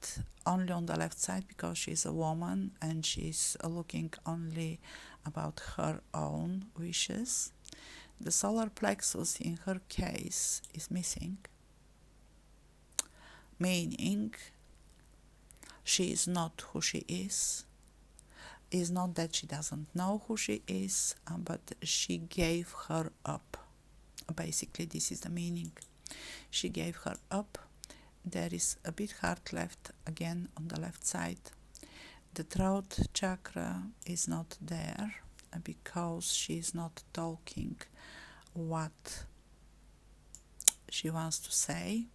only on the left side because she's a woman and she's looking only about her own wishes. The solar plexus in her case is missing, meaning she is not who she is. It's not that she doesn't know who she is, but she gave her up. Basically, this is the meaning. She gave her up. There is a bit heart left again on the left side. The throat chakra is not there because she is not talking what she wants to say,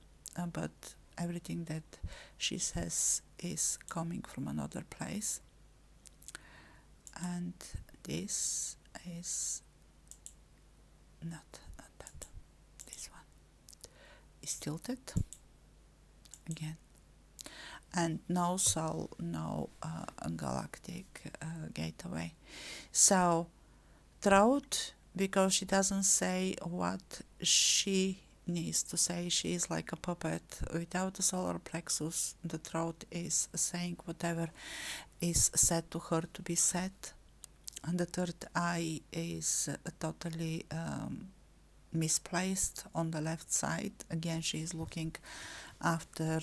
but everything that she says is coming from another place. And this is not that. This one is tilted again. And no soul, no galactic gateway. So, throat, because she doesn't say what she needs to say. She is like a puppet. Without the solar plexus, the throat is saying whatever is said to her to be said. And the third eye is totally misplaced on the left side. Again, she is looking after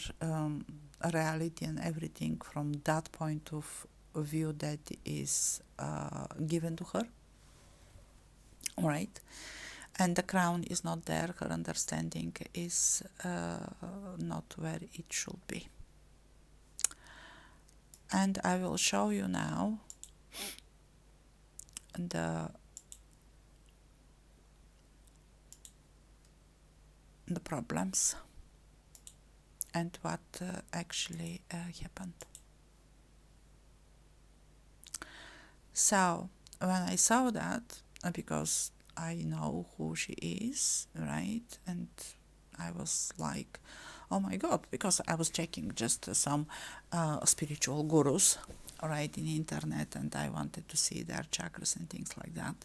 reality and everything from that point of view that is given to her. Right? And the crown is not there. Her understanding is not where it should be. And I will show you now the problems and what actually happened. So when I saw that, because I know who she is, right, and I was like, oh my god, because I was checking just some spiritual gurus, right, in the internet, and I wanted to see their chakras and things like that.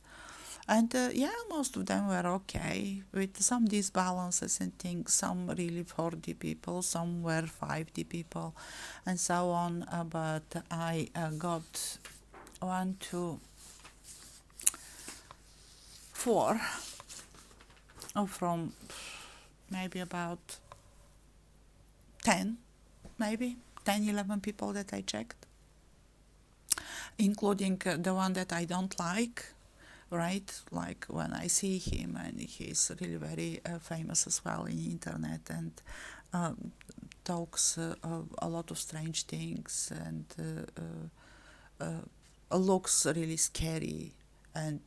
And yeah, most of them were okay, with some disbalances and things, some really 4D people, some were 5D people, and so on. But I got 1, 2, 4 from maybe about 10, maybe 10, 11 people that I checked, including the one that I don't like. Right, like when I see him, and he's really very famous as well in the internet, and talks a lot of strange things and looks really scary, and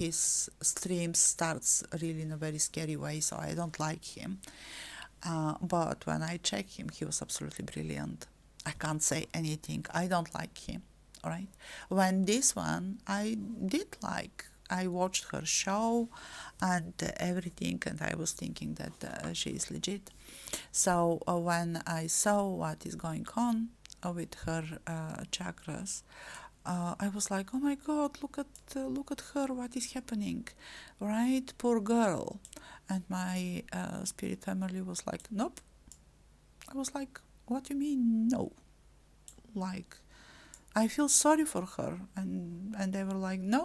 his stream starts really in a very scary way, so I don't like him. But when I check him, he was absolutely brilliant. I can't say anything. I don't like him. All right. When this one, I did like. I watched her show and everything, and I was thinking that she is legit. So when I saw what is going on with her chakras, I was like, "Oh my God, look at her! What is happening?" Right, poor girl. And my spirit family was like, "Nope." I was like, "What do you mean, no?" Like, I feel sorry for her, and they were like, "No,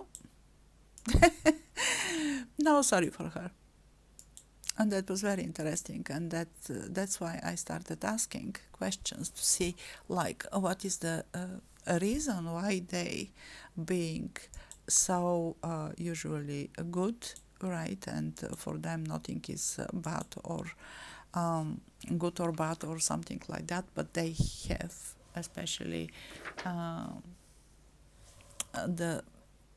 no, sorry for her." And that was very interesting, and that's why I started asking questions to see, like, what is the reason why they being so usually good, right? And for them nothing is bad or good or bad or something like that, but they have especially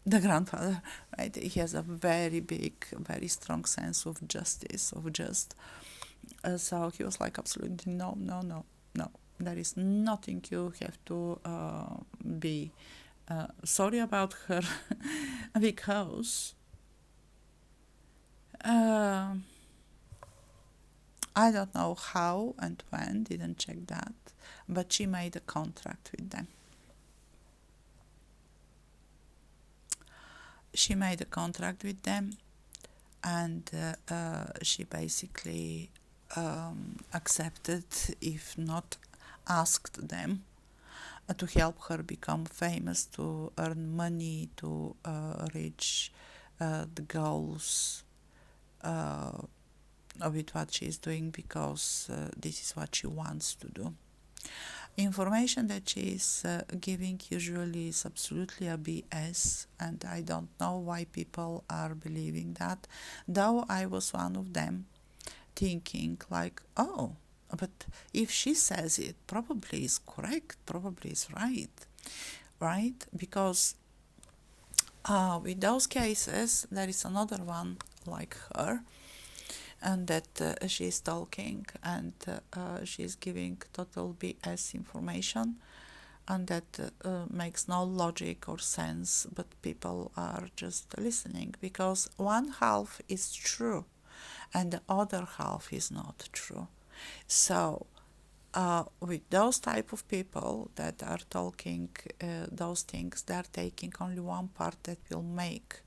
the grandfather, right? He has a very big, very strong sense of justice, of just. So he was like, absolutely no, no, no, no. There is nothing you have to be sorry about her because uh, I don't know how and when, didn't check that, but she made a contract with them. She made a contract with them, and she basically accepted, if not asked them, to help her become famous, to earn money, to reach the goals with what she is doing, because this is what she wants to do. Information that she is giving usually is absolutely a BS, and I don't know why people are believing that, though I was one of them, thinking like, oh, but if she says it, probably is correct, probably is right? Because with those cases, there is another one like her, and that she's talking, and she's giving total BS information, and that makes no logic or sense, but people are just listening because one half is true and the other half is not true. So with those type of people that are talking those things, they're taking only one part that will make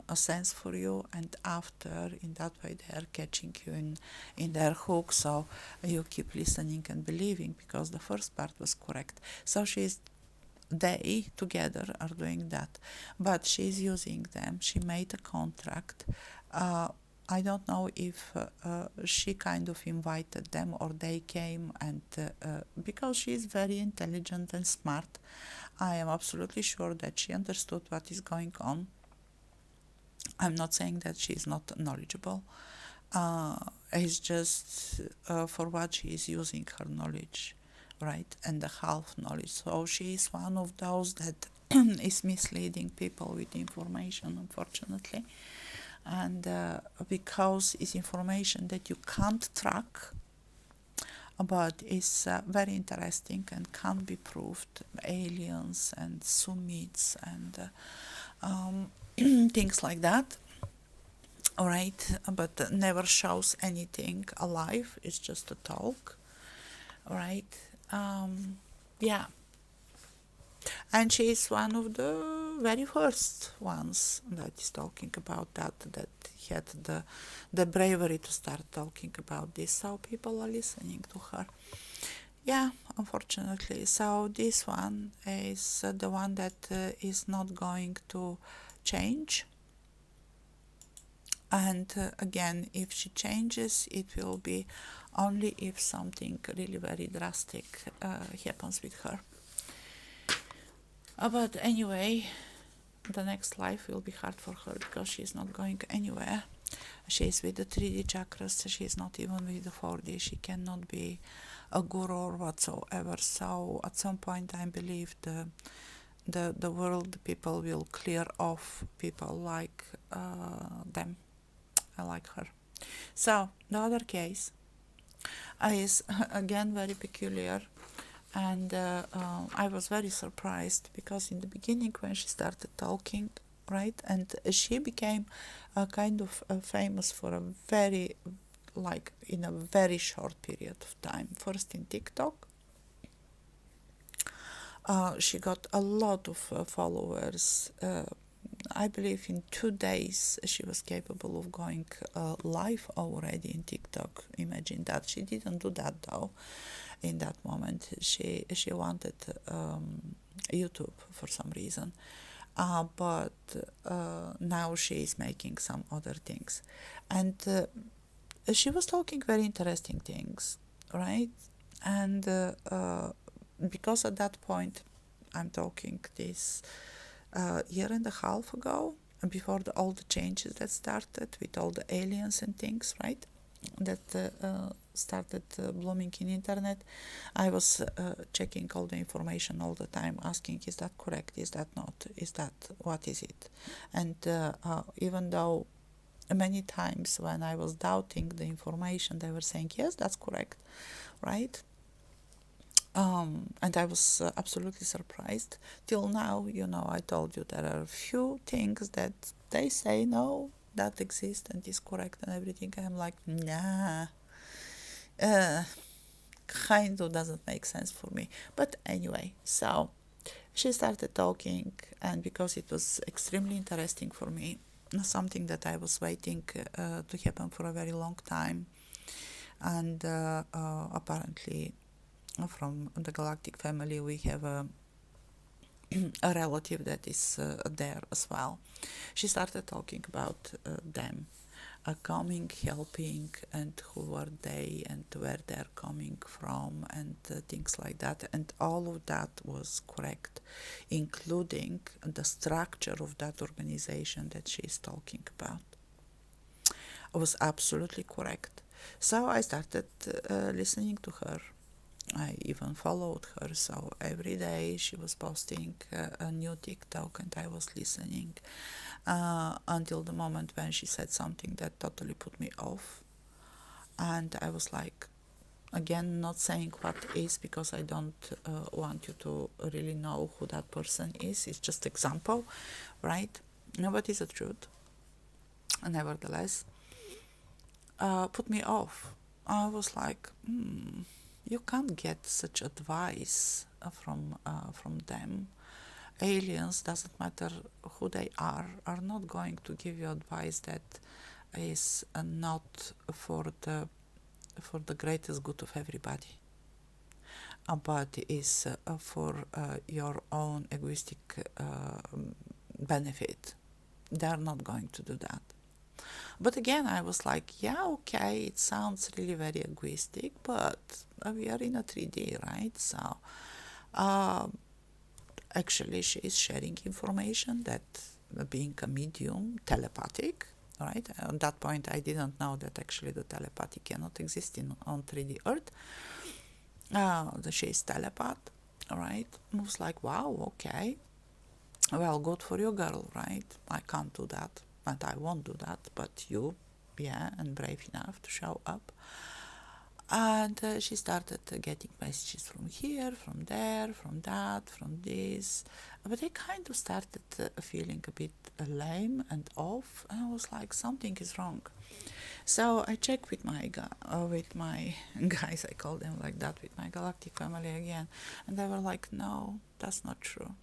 a sense for you, and after, in that way, they are catching you in their hook, so you keep listening and believing because the first part was correct. So they together are doing that, but she's using them. She made a contract. I don't know if she kind of invited them or they came, and because she is very intelligent and smart, I am absolutely sure that she understood what is going on. I'm not saying that she is not knowledgeable. It's just for what she is using her knowledge, right? And the half knowledge. So she is one of those that is misleading people with information, unfortunately. And because it's information that you can't track, but is very interesting and can't be proved, aliens and summits and things like that. All right, but never shows anything alive. It's just a talk. All right. Yeah, and she is one of the very first ones that is talking about that had the bravery to start talking about this. So people are listening to her. Yeah, unfortunately. So this one is the one that is not going to change. And again, if she changes, it will be only if something really very drastic happens with her. But anyway, the next life will be hard for her because she's not going anywhere. She's with the 3D chakras, she's not even with the 4D, she cannot be a guru or whatsoever. So at some point I believe the world people will clear off people like them. I like her. So the other case is again very peculiar, and I was very surprised because in the beginning when she started talking, right, and she became kind of famous for a very, like, in a very short period of time. First in TikTok, she got a lot of followers. I believe in 2 days she was capable of going live already in TikTok. Imagine that. She didn't do that though. In that moment, she wanted YouTube for some reason, but now she is making some other things, and she was talking very interesting things, right? And because at that point, I'm talking this year and a half ago, before all the changes that started with all the aliens and things, right? That started blooming in internet. I was checking all the information all the time, asking, is that correct? Is that not? Is that, what is it? And even though many times when I was doubting the information, they were saying, yes, that's correct, right? And I was absolutely surprised. Till now, I told you there are a few things that they say, no, that exists and is correct and everything. And I'm like, nah, kind of doesn't make sense for me. But anyway, so she started talking, and because it was extremely interesting for me, something that I was waiting to happen for a very long time, and apparently from the galactic family we have a relative that is there as well. She started talking about them coming, helping, and who are they, and where they're coming from, and things like that. And all of that was correct, including the structure of that organization that she is talking about. It was absolutely correct. So I started listening to her. I even followed her, so every day she was posting a new TikTok, and I was listening until the moment when she said something that totally put me off. And I was like, again, not saying what is, because I don't want you to really know who that person is. It's just example, right? No, but it's the truth. Nevertheless, put me off. I was like, you can't get such advice from them. Aliens, doesn't matter who they are not going to give you advice that is not for the greatest good of everybody, but is for your own egoistic benefit. They are not going to do that. But again, I was like, yeah, okay, it sounds really very egoistic, but we are in a 3D, right? So actually she is sharing information that being a medium, telepathic, right? At that point I didn't know that actually the telepathy cannot exist on 3D Earth. She is telepath, right? I was like, wow, okay. Well, good for you, girl, right? I can't do that, and I won't do that, but you, yeah, and brave enough to show up. And she started getting messages from here, from there, from that, from this. But I kind of started feeling a bit lame and off, and I was like, something is wrong. So I checked with my guys, I call them like that, with my galactic family again, and they were like, no, that's not true,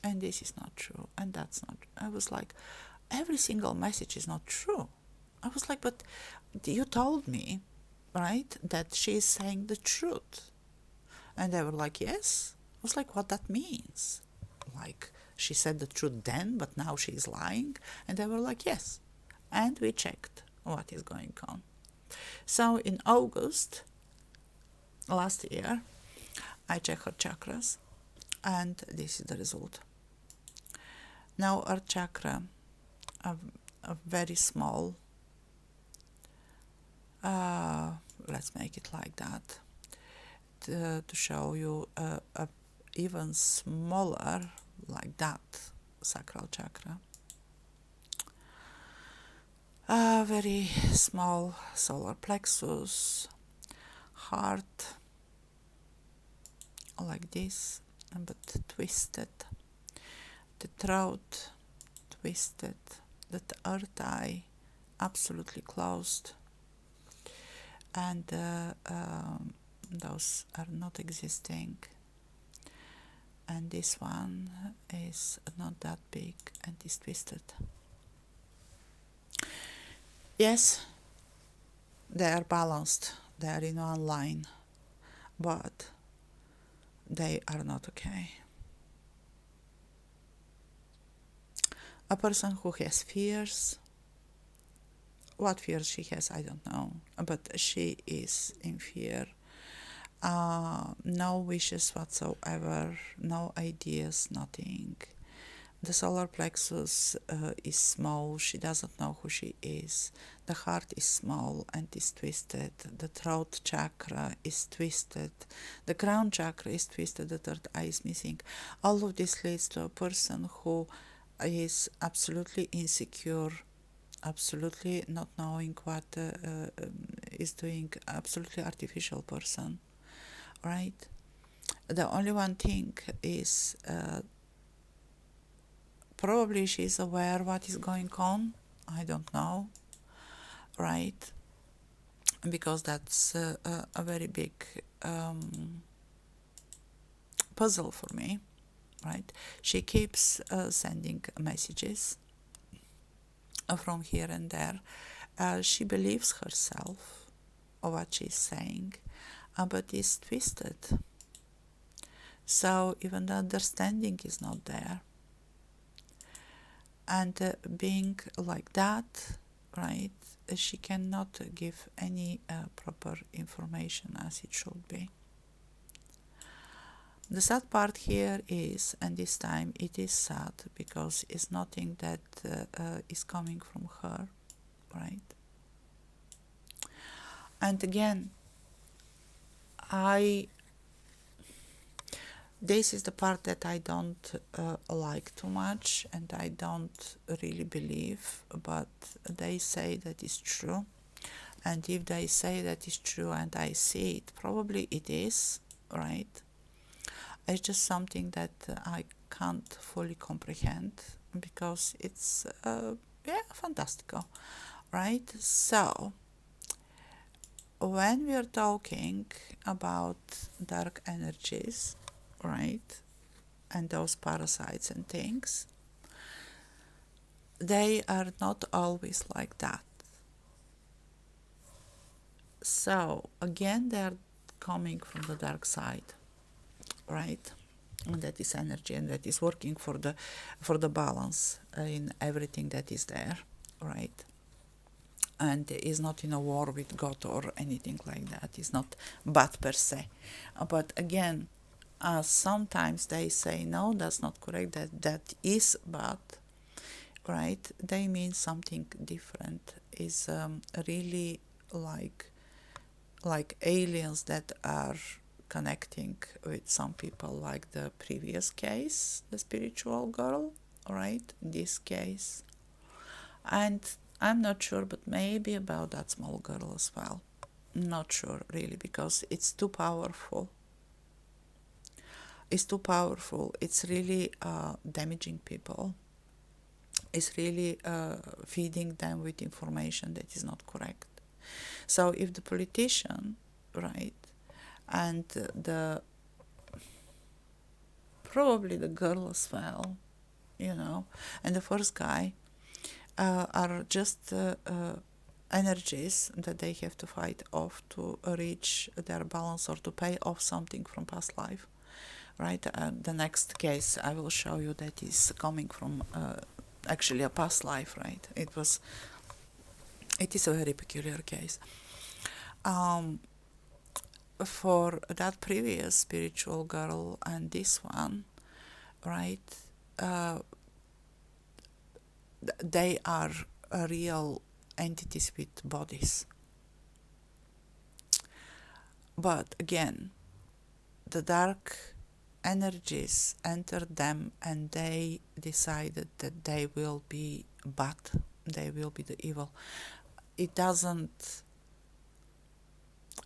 and this is not true, and that's not. I was like, every single message is not true. I was like, but you told me, right, that she is saying the truth. And they were like, yes. I was like, what that means? Like, she said the truth then, but now she is lying? And they were like, yes. And we checked what is going on. So in August last year, I checked her chakras, and this is the result. Now, our chakra, a very small let's make it like that to show you a even smaller like that sacral chakra. A very small solar plexus, heart, like this, but twisted. The throat twisted. The third eye absolutely closed. And those are not existing. And this one is not that big and is twisted. Yes, they are balanced, they are in one line, but they are not okay. A person who has fears, what fears she has, I don't know, but she is in fear. No wishes whatsoever, no ideas, nothing. The solar plexus is small, she doesn't know who she is. The heart is small and is twisted. The throat chakra is twisted. The crown chakra is twisted, the third eye is missing. All of this leads to a person who is absolutely insecure, absolutely not knowing what is doing, absolutely artificial person, right? The only one thing is probably she's aware what is going on. I don't know, right? Because that's a very big puzzle for me, right? She keeps sending messages from here and there. She believes herself of what she's saying, but is twisted. So even the understanding is not there. And being like that, right, she cannot give any proper information as it should be. The sad part here is, and this time it is sad because it's nothing that is coming from her, right? And again, this is the part that I don't like too much and I don't really believe, but they say that is true. And if they say that is true and I see it, probably it is, right? It's just something that I can't fully comprehend because it's, fantastical, right? So, when we are talking about dark energies, right, and those parasites and things, they are not always like that. So again, they are coming from the dark side, right? And that is energy, and that is working for the balance in everything that is there, right? And is not in a war with God or anything like that. It's not bad per se. But again, sometimes they say no, that's not correct. That is bad, right? They mean something different. Is really like aliens that are connecting with some people, like the previous case, the spiritual girl, right? In this case, and I'm not sure, but maybe about that small girl as well. Not sure really, because it's too powerful. It's too powerful. It's really damaging people. It's really feeding them with information that is not correct. So if the politician, right, and the probably the girl as well, and the first guy are just energies that they have to fight off to reach their balance or to pay off something from past life, right? The next case I will show you that is coming from actually a past life, right? It is a very peculiar case. For that previous spiritual girl and this one, right, they are real entities with bodies, But again, the dark energies entered them and they decided that they will be bad, they will be the evil. It doesn't,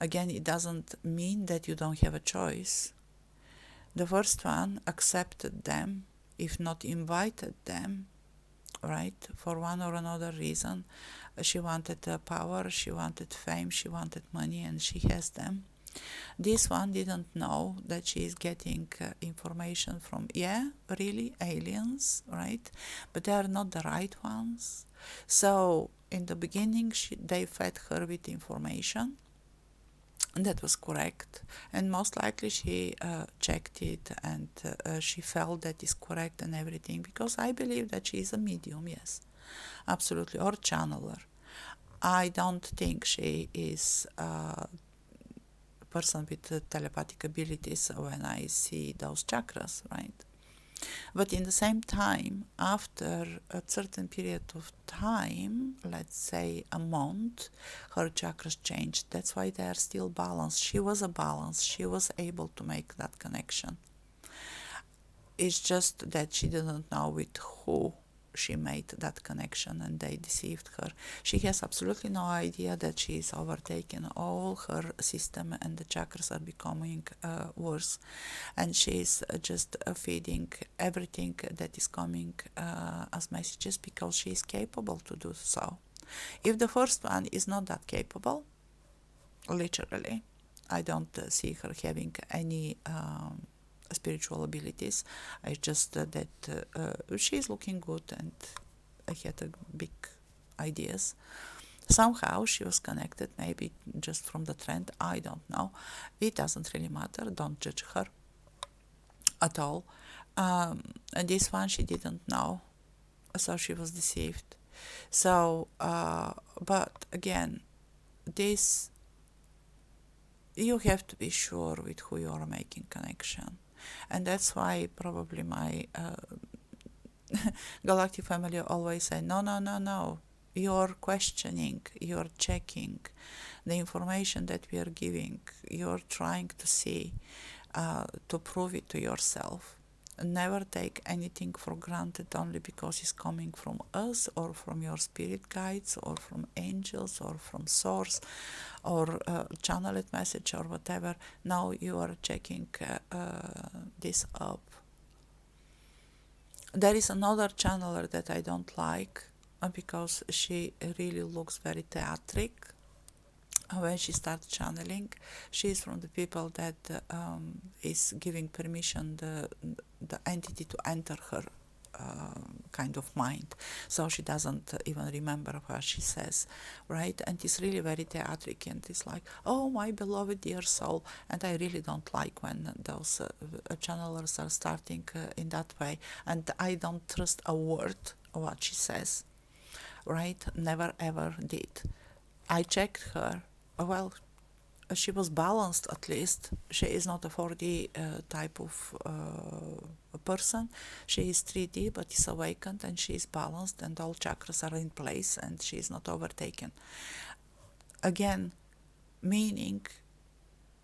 again, it doesn't mean that you don't have a choice. The first one accepted them, if not invited them, right? For one or another reason. She wanted power, she wanted fame, she wanted money, and she has them. This one didn't know that she is getting information from, yeah, really, aliens, right? But they are not the right ones. So in the beginning, they fed her with information that was correct, and most likely she checked it and she felt that is correct and everything, because I believe that she is a medium, yes, absolutely, or channeler. I don't think she is a person with telepathic abilities when I see those chakras, right? But in the same time, after a certain period of time, let's say a month, her chakras changed. That's why they are still balanced. She was a balance. She was able to make that connection. It's just that she didn't know with who she made that connection and they deceived her. She has absolutely no idea that she is overtaken. All her system and the chakras are becoming worse, and she is just feeding everything that is coming as messages because she is capable to do so. If the first one is not that capable, literally, I don't see her having any spiritual abilities. I just that she's looking good and I had a big ideas. Somehow she was connected, maybe just from the trend, I don't know. It doesn't really matter, don't judge her at all. And this one she didn't know, so she was deceived. So, but again, this, you have to be sure with who you are making connection. And that's why probably my galactic family always say, no, no, no, no. You're questioning, you're checking the information that we are giving. You're trying to see, to prove it to yourself. Never take anything for granted only because it's coming from us or from your spirit guides or from angels or from source or channeled message or whatever. Now you are checking this up. There is another channeler that I don't like because she really looks very theatric. When she starts channeling, she is from the people that is giving permission the entity to enter her kind of mind, so she doesn't even remember what she says, right? And it's really very theatric, and it's like, oh, my beloved dear soul. And I really don't like when those channelers are starting in that way, and I don't trust a word of what she says, right? Never ever did. I checked her. Well, she was balanced, at least. She is not a 4D type of person. She is 3D, but is awakened, and she is balanced, and all chakras are in place, and she is not overtaken. Again, meaning,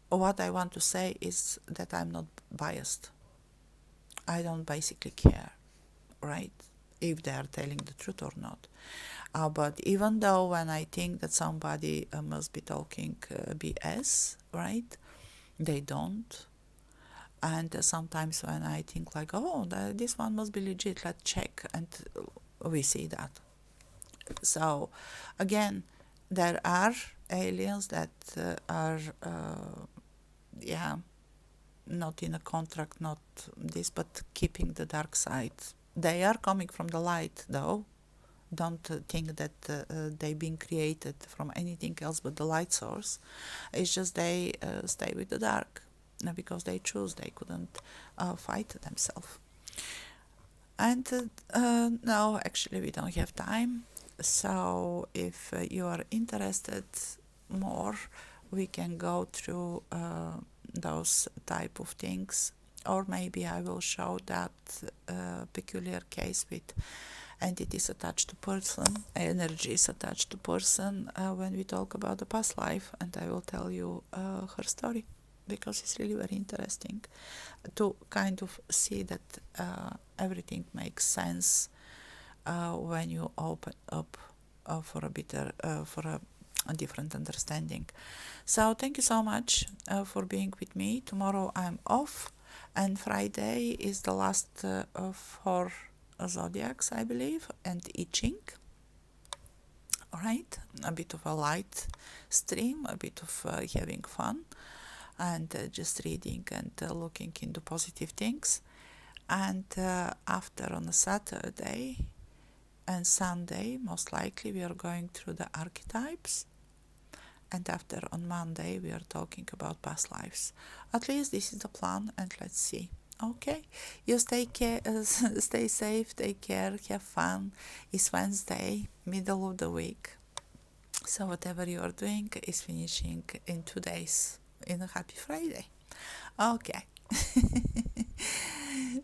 what I want to say is that I'm not biased. I don't basically care, right? If they are telling the truth or not. But even though when I think that somebody must be talking BS, right? They don't. And sometimes when I think like, oh, this one must be legit, let's check, and we see that. So, again, there are aliens that are, yeah, not in a contract, not this, but keeping the dark side. They are coming from the light, though. Don't think that they've been created from anything else but the light source. It's just they stay with the dark because they choose. They couldn't fight themselves. And no, actually, we don't have time. So if you are interested more, we can go through those type of things, or maybe I will show that peculiar case with entity is attached to person, energy is attached to person when we talk about the past life, and I will tell you her story because it's really very interesting to kind of see that everything makes sense when you open up for a different understanding. So thank you so much for being with me. Tomorrow I'm off, and Friday is the last for zodiacs, I believe, and I Ching. All right, a bit of a light stream, a bit of having fun, and just reading and looking into positive things. And after on a Saturday and Sunday, most likely we are going through the archetypes. And after on Monday, we are talking about past lives. At least this is the plan, and let's see. Okay, you stay safe, take care, have fun. It's Wednesday, middle of the week. So whatever you are doing is finishing in 2 days, in a happy Friday. Okay.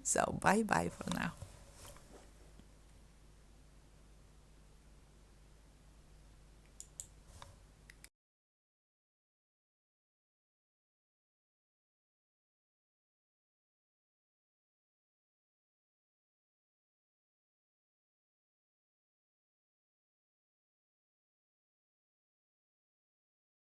So bye bye for now.